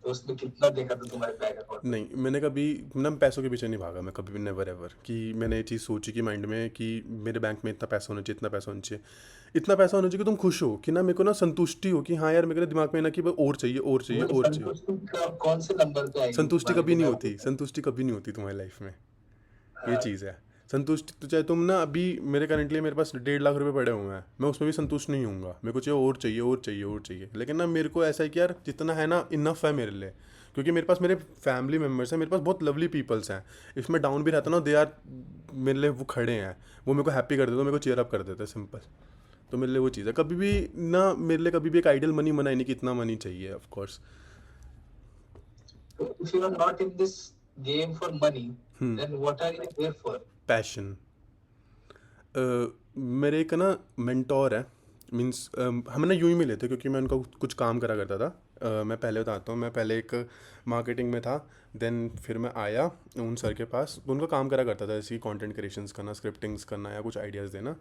[SPEAKER 2] तो उसमें कितना देखा था तुम्हारे बैंक अकाउंट में?
[SPEAKER 1] नहीं, मैंने कभी ना पैसों के पीछे नहीं भागा, मैं कभी भी नेवर एवर कि मैंने ये चीज़ सोची कि माइंड में कि मेरे बैंक में इतना पैसा होना चाहिए, इतना पैसा होना चाहिए, इतना पैसा होना चाहिए कि तुम खुश हो, कि ना मेरे को ना संतुष्टि हो कि हाँ यार मेरे दिमाग में ना कि भाई और चाहिए और चाहिए
[SPEAKER 2] वो
[SPEAKER 1] और चाहिए।
[SPEAKER 2] संतुष्टि का कौन से नंबर पे आएगी
[SPEAKER 1] संतुष्टि
[SPEAKER 2] तुम्हारे
[SPEAKER 1] कभी नहीं
[SPEAKER 2] दिमाग
[SPEAKER 1] होती,
[SPEAKER 2] में?
[SPEAKER 1] संतुष्टि कभी नहीं होती तुम्हारी लाइफ में, ये
[SPEAKER 2] हाँ,
[SPEAKER 1] चीज़ है। संतुष्टि तो चाहे तुम ना अभी, मेरे करंटली मेरे पास 1.5 लाख रुपए पड़े हुए हैं, मैं उसमें भी संतुष्ट नहीं होऊंगा, मेरे को चाहिए और चाहिए और चाहिए और चाहिए, लेकिन ना मेरे को ऐसा है कि यार जितना है ना इनफ है मेरे लिए, क्योंकि मेरे पास मेरे फैमिली मेम्बर्स हैं, मेरे पास बहुत लवली पीपल्स हैं, इफ़ मैं डाउन भी रहता ना, दे आर मेरे लिए वो खड़े हैं, वो मेरे को हैप्पी कर देते, मेरे को चेयर अप कर देते हैं, सिंपल। तो मेरे लिए वो चीज़ है, कभी भी ना मेरे लिए कभी भी एक आइडियल मनी मना ही नहीं कि इतना मनी चाहिए, ऑफ कोर्स।
[SPEAKER 2] तो if you are not in this game for money, then what are you there for?
[SPEAKER 1] Passion. मेरे एक ना मेंटोर है, मीन्स हम ना यूं ही मिले थे क्योंकि मैं उनका कुछ काम करा करता था। मैं पहले बताता हूँ, मैं पहले एक मार्केटिंग में था, देन फिर मैं आया उन सर के पास, तो उनका काम करा करता था जैसे कंटेंट क्रिएशंस करना, स्क्रिप्टिंग्स करना या कुछ आइडियाज़ देना।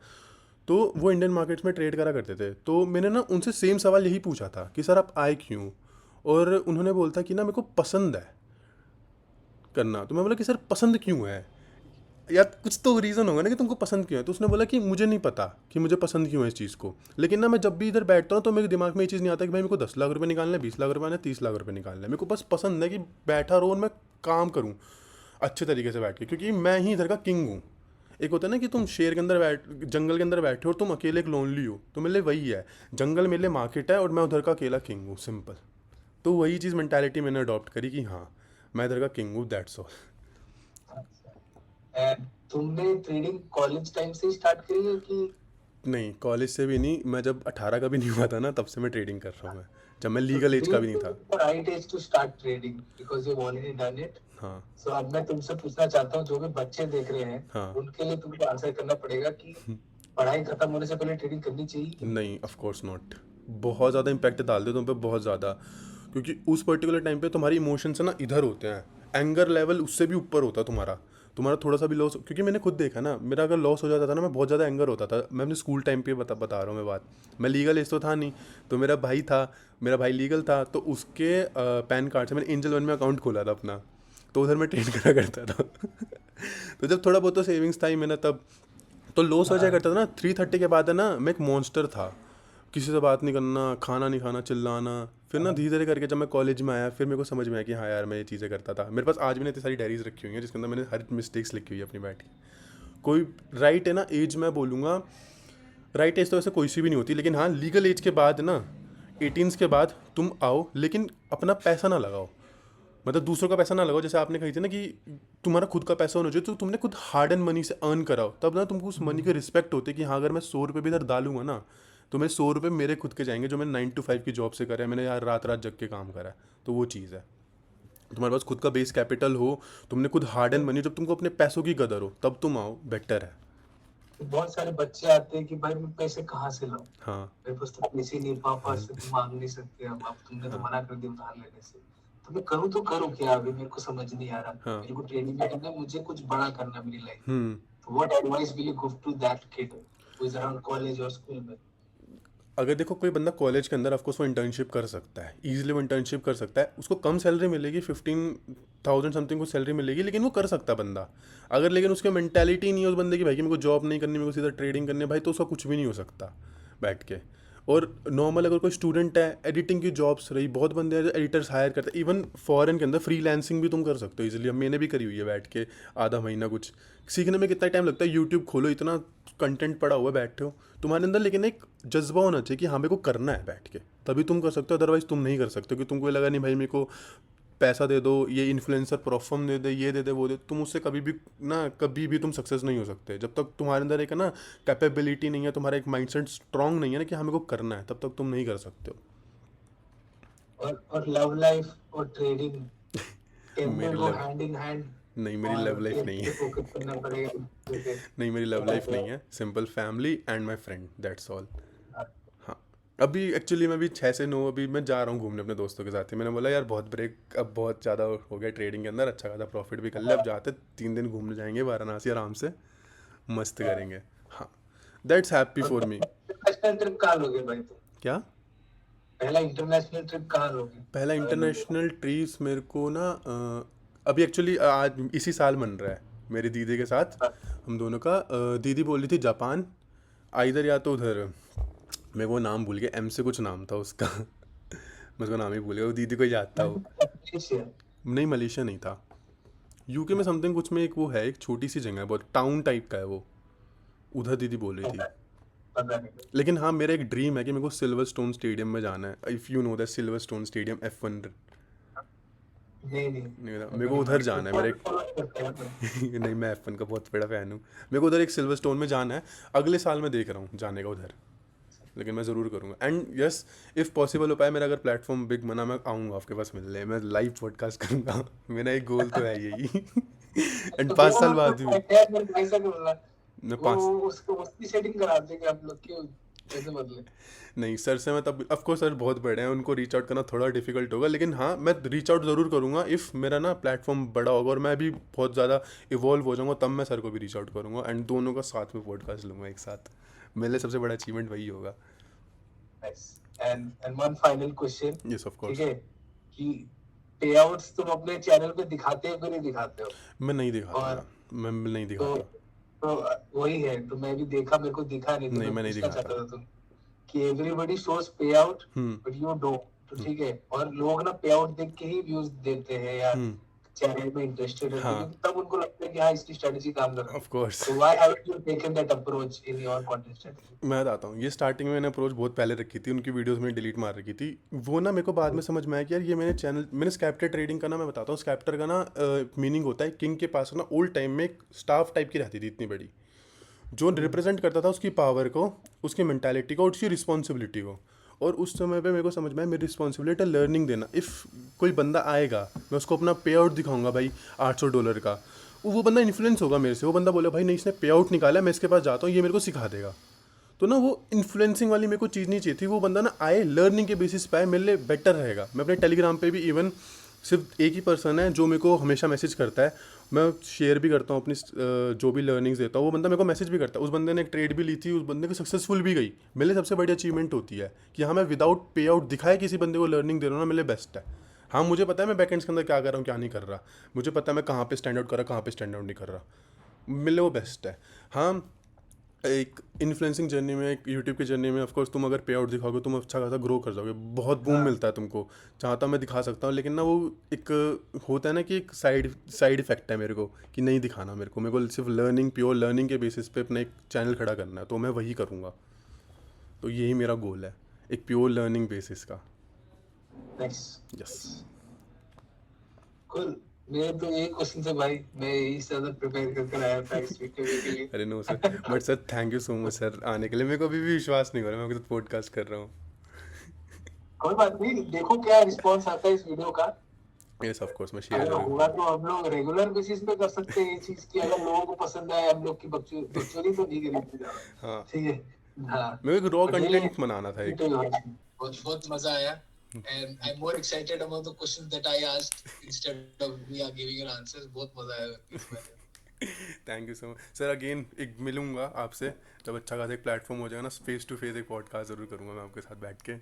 [SPEAKER 1] तो वो इंडियन मार्केट्स में ट्रेड करा करते थे, तो मैंने ना उनसे सेम सवाल यही पूछा था कि सर आप आए क्यों, और उन्होंने बोलता कि ना मेरे को पसंद है करना। तो मैं बोला कि सर पसंद क्यों है, यार कुछ तो रीज़न होगा ना कि तुमको पसंद क्यों है। तो उसने बोला कि मुझे नहीं पता कि मुझे पसंद क्यों है इस चीज़ को, लेकिन ना मैं जब भी इधर बैठता हूँ तो मेरे दिमाग में ये चीज़ नहीं आता कि भाई मेरे को 10 लाख रुपए निकालना है, 20 लाख रुपए आना है, 30 लाख रुपए निकालना है। मेरे को बस पसंद है कि बैठा रहूँ और मैं काम करूँ अच्छे तरीके से बैठ के, क्योंकि मैं ही इधर का किंग हूँ। एक होता है ना कि तुम शेर के अंदर जंगल के अंदर बैठे हो और तुम अकेले एक लोनली हो, तो मेरे लिए वही है, जंगल मेरे लिए मार्केट है और मैं उधर का अकेला किंग हूँ, सिंपल। तो वही चीज़ मेंटालिटी मैंने अडॉप्ट करी कि हाँ मैं इधर का किंग हूँ, दैट्स ऑल।
[SPEAKER 2] And तुमने ट्रेडिंग कॉलेज टाइम से स्टार्ट करी है कि?
[SPEAKER 1] नहीं, कॉलेज से भी नहीं, मैं जब 18 का भी नहीं हुआ था ना तब से मैं ट्रेडिंग कर रहा हूँ, मैं जब मैं
[SPEAKER 2] So
[SPEAKER 1] लीगल एज
[SPEAKER 2] do
[SPEAKER 1] का
[SPEAKER 2] you
[SPEAKER 1] भी नहीं
[SPEAKER 2] think
[SPEAKER 1] था।
[SPEAKER 2] it's the right age to start trading because you've already done it?
[SPEAKER 1] हाँ
[SPEAKER 2] So अब मैं तुमसे पूछना चाहता हूँ, जो भी बच्चे देख रहे हैं
[SPEAKER 1] हाँ।
[SPEAKER 2] उनके लिए तुमको आंसर करना पड़ेगा कि पढ़ाई खत्म होने से पहले ट्रेडिंग करनी चाहिए कि नहीं?
[SPEAKER 1] नहीं, ऑफ कोर्स नॉट। बहुत ज़्यादा इम्पैक्ट डाल दे तुम पे, बहुत ज़्यादा, क्योंकि उस पर्टिकुलर टाइम पे तुम्हारी इमोशंस है ना इधर होते हैं, एंगर लेवल उससे भी ऊपर होता है तुम्हारा। तुम्हारा थोड़ा सा भी लॉस, क्योंकि मैंने खुद देखा ना, मेरा अगर लॉस हो जाता था ना मैं बहुत ज़्यादा एंगर होता था। मैं अपने स्कूल टाइम पे बता रहा हूँ मैं बात, मैं लीगल एज तो था नहीं, तो मेरा भाई था, मेरा भाई लीगल था, तो उसके पैन कार्ड से मैंने एंजल वन में अकाउंट खोला था अपना, तो उधर मैं ट्रेड करा करता था तो जब थोड़ा बहुत तो सेविंग्स था ही मैंने तब, तो लॉस हो जाया
[SPEAKER 2] हाँ,
[SPEAKER 1] करता था ना। 330 के बाद है ना मैं एक मॉन्स्टर था, किसी से बात नहीं करना, खाना नहीं खाना, चिल्लाना। फिर ना
[SPEAKER 2] हाँ,
[SPEAKER 1] धीरे धीरे करके जब मैं कॉलेज में आया, फिर मेरे को समझ में आया कि हाँ यार मैं ये चीज़ें करता था। मेरे पास आज भी इतनी सारी डायरीज रखी हुई हैं जिसके अंदर मैंने हर मिस्टेक्स लिखी हुई है अपनी बैठ के। कोई राइट है ना एज, मैं बोलूँगा राइट एज तो वैसे कोई सी भी नहीं होती, लेकिन हाँ लीगल एज के बाद ना 18 के बाद तुम आओ, लेकिन अपना पैसा ना लगाओ, मतलब दूसरों का पैसा ना लगाओ। जैसे आपने कही थी ना कि तुम्हारा खुद का पैसा होना चाहिए, तो तुमने खुद हार्ड एंड मनी से अर्न कराओ, तब ना तुमको उस मनी की रिस्पेक्ट होती है कि हाँ अगर मैं 100 रुपये भी इधर डालूंगा ना, तो मेरे 100 रुपये मेरे खुद के जाएंगे, जो मैंने 9 to 5 की जॉब से करा है, मैंने यार रात रात जग के काम करा है। तो वो चीज़ है, तुम्हारे पास खुद का बेस कैपिटल हो, तुमने खुद हार्ड एंड मनी, जब तुमको अपने पैसों की कदर हो तब तुम आओ, बेटर है।
[SPEAKER 2] बहुत सारे बच्चे आते हैं कि भाई मैं पैसे कहाँ से लाऊं,
[SPEAKER 1] हाँ
[SPEAKER 2] मेरे पास तो पैसे नहीं, पापा से तो मांग नहीं सकते हम, अब तुमने तो
[SPEAKER 1] हाँ
[SPEAKER 2] मना कर दिया उधार लेने से, तो मैं करूँ तो करूँ क्या, अभी मेरे को समझ नहीं आ रहा,
[SPEAKER 1] हाँ।
[SPEAKER 2] मेरे को ट्रेनिंग में करना है, मुझे कुछ बड़ा करना है मेरी लाइफ में।
[SPEAKER 1] हम्म।
[SPEAKER 2] तो what advice will you give to that kid who is around college और स्कूल में?
[SPEAKER 1] अगर देखो कोई बंदा कॉलेज के अंदर ऑफकोर्स वो इंटर्नशिप कर सकता है, ईजिली वो इंटर्नशिप कर सकता है, उसको कम सैलरी मिलेगी, 15,000 समथिंग को सैलरी मिलेगी, लेकिन वो कर सकता है बंदा। अगर लेकिन उसकी मेंटेलिटी नहीं है उस बंदे की, भाई कि मेरे को जॉब नहीं करनी, मेरे को सीधा ट्रेडिंग करनी है, भाई तो उसका कुछ भी नहीं हो सकता बैठ के। और नॉर्मल अगर कोई स्टूडेंट है, एडिटिंग की जॉब्स रही, बहुत बंदे हैं जो एडिटर्स हायर करते हैं, इवन फॉरेन के अंदर फ्रीलांसिंग भी तुम कर सकते हो इजीली। अब मैंने भी करी हुई है बैठ के, आधा महीना कुछ सीखने में कितना टाइम लगता है, यूट्यूब खोलो, इतना कंटेंट पड़ा हुआ है, बैठे हो तुम्हारे अंदर, लेकिन एक जज्बा होना चाहिए कि हाँ मेरे को करना है बैठ के, तभी तुम कर सकते हो, अदरवाइज तुम नहीं कर सकते, कि तुमको ये लगा नहीं भाई मेरे को पैसा दे दो, ये इन्फ्लुएंसर प्रोफार्म दे दे, ये दे दे, वो दे, तुम उससे कभी भी ना, कभी भी तुम सक्सेस नहीं हो सकते जब तक तुम्हारे अंदर एक है ना कैपेबिलिटी नहीं है, तुम्हारा एक माइंडसेट स्ट्रांग नहीं है ना कि हाँ मेरे को करना है, तब तक तुम नहीं कर सकते हो।
[SPEAKER 2] और लव लाइफ और ट्रेडिंग कैन दे
[SPEAKER 1] मेरी
[SPEAKER 2] गो
[SPEAKER 1] लव
[SPEAKER 2] हैंड इन हैंड,
[SPEAKER 1] नहीं, मेरी लव
[SPEAKER 2] और
[SPEAKER 1] लाइफ
[SPEAKER 2] एक
[SPEAKER 1] नहीं
[SPEAKER 2] पे
[SPEAKER 1] है।
[SPEAKER 2] फोकस करना पड़ेगा?
[SPEAKER 1] नहीं, मेरी लव लाइफ नहीं है, simple family and my friend, that's all. हाँ, अभी एक्चुअली मैं भी 6 से 9 अभी मैं जा रहा हूँ घूमने अपने दोस्तों के साथ ही, मैंने बोला यार बहुत ब्रेक, अब बहुत ज़्यादा हो गया ट्रेडिंग के अंदर, अच्छा खासा प्रॉफिट भी कर लिया, अब जाते 3 दिन घूमने जाएंगे वाराणसी आराम से, मस्त करेंगे। हाँ, दैट्स हैप्पी
[SPEAKER 2] और
[SPEAKER 1] फॉर मी।
[SPEAKER 2] इंटरनेशनल ट्रिप कहाँ लोगे भाई तुम?
[SPEAKER 1] क्या?
[SPEAKER 2] पहला इंटरनेशनल ट्रिप कहाँ लोगे
[SPEAKER 1] पहला
[SPEAKER 2] अगर लोगे तो?
[SPEAKER 1] इंटरनेशनल ट्रीज मेरे को ना अभी एक्चुअली आज इसी साल बन रहा है मेरी दीदी के साथ, हम दोनों का। दीदी बोल रही थी जापान, इधर या तो उधर, मैं वो नाम भूल गया, एम से कुछ नाम था उसका मैं उसका नाम ही भूल गया, वो दीदी को याद था वो।
[SPEAKER 2] मलेशिया।
[SPEAKER 1] नहीं, मलेशिया नहीं था, यूके में समथिंग कुछ में एक वो है, एक छोटी सी जगह है, बहुत टाउन टाइप का है वो, उधर दीदी बोल रही थी।
[SPEAKER 2] पता नहीं।
[SPEAKER 1] लेकिन हाँ मेरा एक ड्रीम है कि मेरे को सिल्वर स्टोन स्टेडियम में जाना है, if you know that silver stone stadium F1।
[SPEAKER 2] नहीं नहीं,
[SPEAKER 1] नहीं पता, मेरे
[SPEAKER 2] पता
[SPEAKER 1] को
[SPEAKER 2] नहीं
[SPEAKER 1] उधर
[SPEAKER 2] भाई,
[SPEAKER 1] जाना है, मेरा
[SPEAKER 2] फुटबॉल
[SPEAKER 1] एक
[SPEAKER 2] फॉलो करते हैं तो।
[SPEAKER 1] नहीं, मैं F1 का बहुत बड़ा फ़ैन हूँ, मेरे को उधर एक सिल्वर स्टोन में जाना है, अगले साल मैं देख रहा हूँ जाने का उधर, लेकिन मैं ज़रूर करूँगा। एंड यस, इफ़ पॉसिबल हो पाए, मेरा अगर प्लेटफॉर्म बिग बना, मैं आऊँगा आपके पास मिलने, मैं लाइव पॉडकास्ट करूँगा मेरा एक गोल तो है यही एंड
[SPEAKER 2] तो
[SPEAKER 1] 5 साल
[SPEAKER 2] वो
[SPEAKER 1] बाद भी।
[SPEAKER 2] है मेरे पैसा नहीं बोला,
[SPEAKER 1] मैं
[SPEAKER 2] वो
[SPEAKER 1] 5
[SPEAKER 2] उसको उसकी सेटिंग करा देंगे आप लोग, क्यों कैसे बदले?
[SPEAKER 1] नहीं, सर से मैं तब ऑफकोर्स सर बहुत बड़े हैं, उनको रीच आउट करना थोड़ा डिफिकल्ट होगा, लेकिन हाँ मैं रीच आउट ज़रूर करूँगा इफ़ मेरा ना प्लेटफॉर्म बड़ा होगा और मैं भी बहुत ज़्यादा इवॉल्व हो जाऊँगा, तब मैं सर को भी रीच आउट करूँगा एंड दोनों का साथ में पॉडकास्ट लूँगा एक साथ। मेरे लिए सबसे बड़ा अचीवमेंट वही होगा।
[SPEAKER 2] Nice. And one final question,
[SPEAKER 1] yes of
[SPEAKER 2] ठीक
[SPEAKER 1] कोर्स।
[SPEAKER 2] है, कि पे आउट्स तुम अपने चैनल पे दिखाते हो कि नहीं दिखाते हो?
[SPEAKER 1] मैं नहीं दिखाता
[SPEAKER 2] और
[SPEAKER 1] था, मैं नहीं
[SPEAKER 2] तो
[SPEAKER 1] दिखाता।
[SPEAKER 2] वही है, तो मैं भी देखा, मेरे को दिखा नहीं, तो
[SPEAKER 1] नहीं,
[SPEAKER 2] मैं
[SPEAKER 1] मैं नहीं
[SPEAKER 2] पूछना
[SPEAKER 1] दिखाता।
[SPEAKER 2] चाहता था तुम कि एवरीबॉडी शोज पे out
[SPEAKER 1] hmm.
[SPEAKER 2] But you don't, तो
[SPEAKER 1] हम्म।
[SPEAKER 2] ठीक है, और लोग ना पे आउट देख के ही व्यूज देते हैं या
[SPEAKER 1] हम्म।
[SPEAKER 2] चैनल में इंटरेस्टेड रहते हैं,
[SPEAKER 1] हाँ,
[SPEAKER 2] क्योंकि तब उनको लगता है कि हाँ इसकी स्ट्रेटजी काम कर रही है।
[SPEAKER 1] Of course.
[SPEAKER 2] तो why have you taken that approach in your content strategy?
[SPEAKER 1] मैं बताता हूँ, ये स्टार्टिंग में मैंने अप्रोच बहुत पहले रखी थी, उनकी वीडियोस में डिलीट मार रखी थी, वो ना मेरे को बाद में समझ में आया कि यार ये मैंने चैनल, मैंने स्कैप्टर ट्रेडिंग का ना, मैं बताता हूँ स्कैप्टर का ना मीनिंग होता है, किंग के पास ना ओल्ड टाइम में एक स्टाफ टाइप की रहती थी इतनी बड़ी, जो रिप्रेजेंट करता था उसकी पावर को, उसकी मेंटालिटी को और उसकी रिस्पॉन्सिबिलिटी को। और उस समय पे मेरे को समझ में आया मेरी रिस्पॉन्सिबिलिटी है लर्निंग देना। इफ़ कोई बंदा आएगा, मैं उसको अपना पे आउट दिखाऊंगा भाई $800 का, वो बंदा इन्फ्लुएंस होगा मेरे से, वो बंदा बोले भाई नहीं इसने पे आउट निकाला है, मैं इसके पास जाता हूँ, ये मेरे को सिखा देगा। तो ना वो इन्फ्लुएंसिंग वाली मेरे को चीज़ नहीं चाहिए थी, वो बंदा ना आए लर्निंग के बेसिस पे आए, मेरे लिए बेटर रहेगा। मैं अपने टेलीग्राम पे भी इवन सिर्फ एक ही पर्सन है जो मेरे को हमेशा मैसेज करता है, मैं शेयर भी करता हूँ अपनी जो भी लर्निंग्स देता हूँ, वो बंदा मेरे को मैसेज भी करता है। उस बंदे ने एक ट्रेड भी ली थी, उस बंदे को सक्सेसफुल भी गई। मेरे लिए सबसे बड़ी अचीवमेंट होती है कि हाँ मैं विदाउट पे आउट दिखाए किसी बंदे को लर्निंग दे रहा हूँ ना, मेरे लिए बेस्ट है। हाँ मुझे पता है मैं बैकेंड्स के अंदर क्या कर रहा हूँ क्या नहीं कर रहा, मुझे पता है मैं कहाँ पे स्टैंड आउट कर रहा, कहाँ पे स्टैंड आउट नहीं कर रहा, मेरे लिए वो बेस्ट है। हाँ, एक इन्फ्लुएंसिंग जर्नी में, एक यूट्यूब की जर्नी में ऑफकोर्स तुम अगर पे आउट दिखाओगे तुम अच्छा खासा ग्रो कर जाओगे, बहुत बूम
[SPEAKER 2] हाँ,
[SPEAKER 1] मिलता है तुमको, चाहता मैं दिखा सकता हूँ, लेकिन ना वो एक होता है ना कि एक साइड इफेक्ट है मेरे को कि नहीं दिखाना, मेरे को सिर्फ लर्निंग, प्योर लर्निंग के बेसिस पे अपना एक चैनल खड़ा करना है, तो मैं वही करूँगा। तो यही मेरा गोल है। एक प्योर लर्निंग बेसिस का।
[SPEAKER 2] नाइस।
[SPEAKER 1] यस।
[SPEAKER 2] कूल। मेरे तो यही क्वेश्चन थे भाई, मैं यही ज्यादा प्रिपेयर करके आया था इस वीडियो के लिए।
[SPEAKER 1] अरे no sir, but sir thank you so much sir आने के लिए। मेरे को अभी भी विश्वास नहीं हो रहा मैं आपके साथ पॉडकास्ट कर रहा हूँ।
[SPEAKER 2] कोई बात नहीं, देखो क्या रिस्पॉन्स आता है इस वीडियो का।
[SPEAKER 1] यस ऑफ कोर्स मैं शेयर
[SPEAKER 2] अगर
[SPEAKER 1] करूँगा।
[SPEAKER 2] होगा तो हम लोग रेगुलर बेसिस पे कर सकते हैं ये चीज की, अगर लोगों को पसंद आए। हम लोग की बकचोदी तो नहीं करेंगे ज्यादा।
[SPEAKER 1] हाँ,
[SPEAKER 2] ठीक है। हाँ।
[SPEAKER 1] मेरे को एक रॉ
[SPEAKER 2] बट रियली
[SPEAKER 1] कंटेंट बनाना था एक।
[SPEAKER 2] बहुत बहुत मजा आया। And I'm more excited about the questions that I asked instead of me giving an answers. बहुत मजा आया इसमें।
[SPEAKER 1] Thank you so much sir. Again एक मिलूंगा आपसे जब अच्छा खासा एक प्लेटफॉर्म हो जाएगा ना, फेस टू फेस एक पॉडकास्ट जरूर करूंगा मैं आपके साथ बैठ के।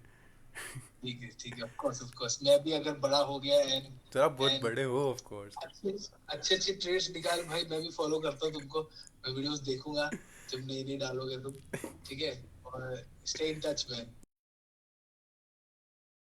[SPEAKER 2] ठीक है, ऑफ कोर्स मैं भी अगर बड़ा हो गया एंड
[SPEAKER 1] सर आप बहुत
[SPEAKER 2] एंड
[SPEAKER 1] बड़े हो ऑफ कोर्स।
[SPEAKER 2] अच्छे अच्छे अच्छे ट्रेड्स निकाल भाई, मैं भी फॉलो करता हूँ तुमको। मैं वीडियोस देखूंगा जब नई नई डालोगे तुम। ठीक है। और स्टे इन टच में।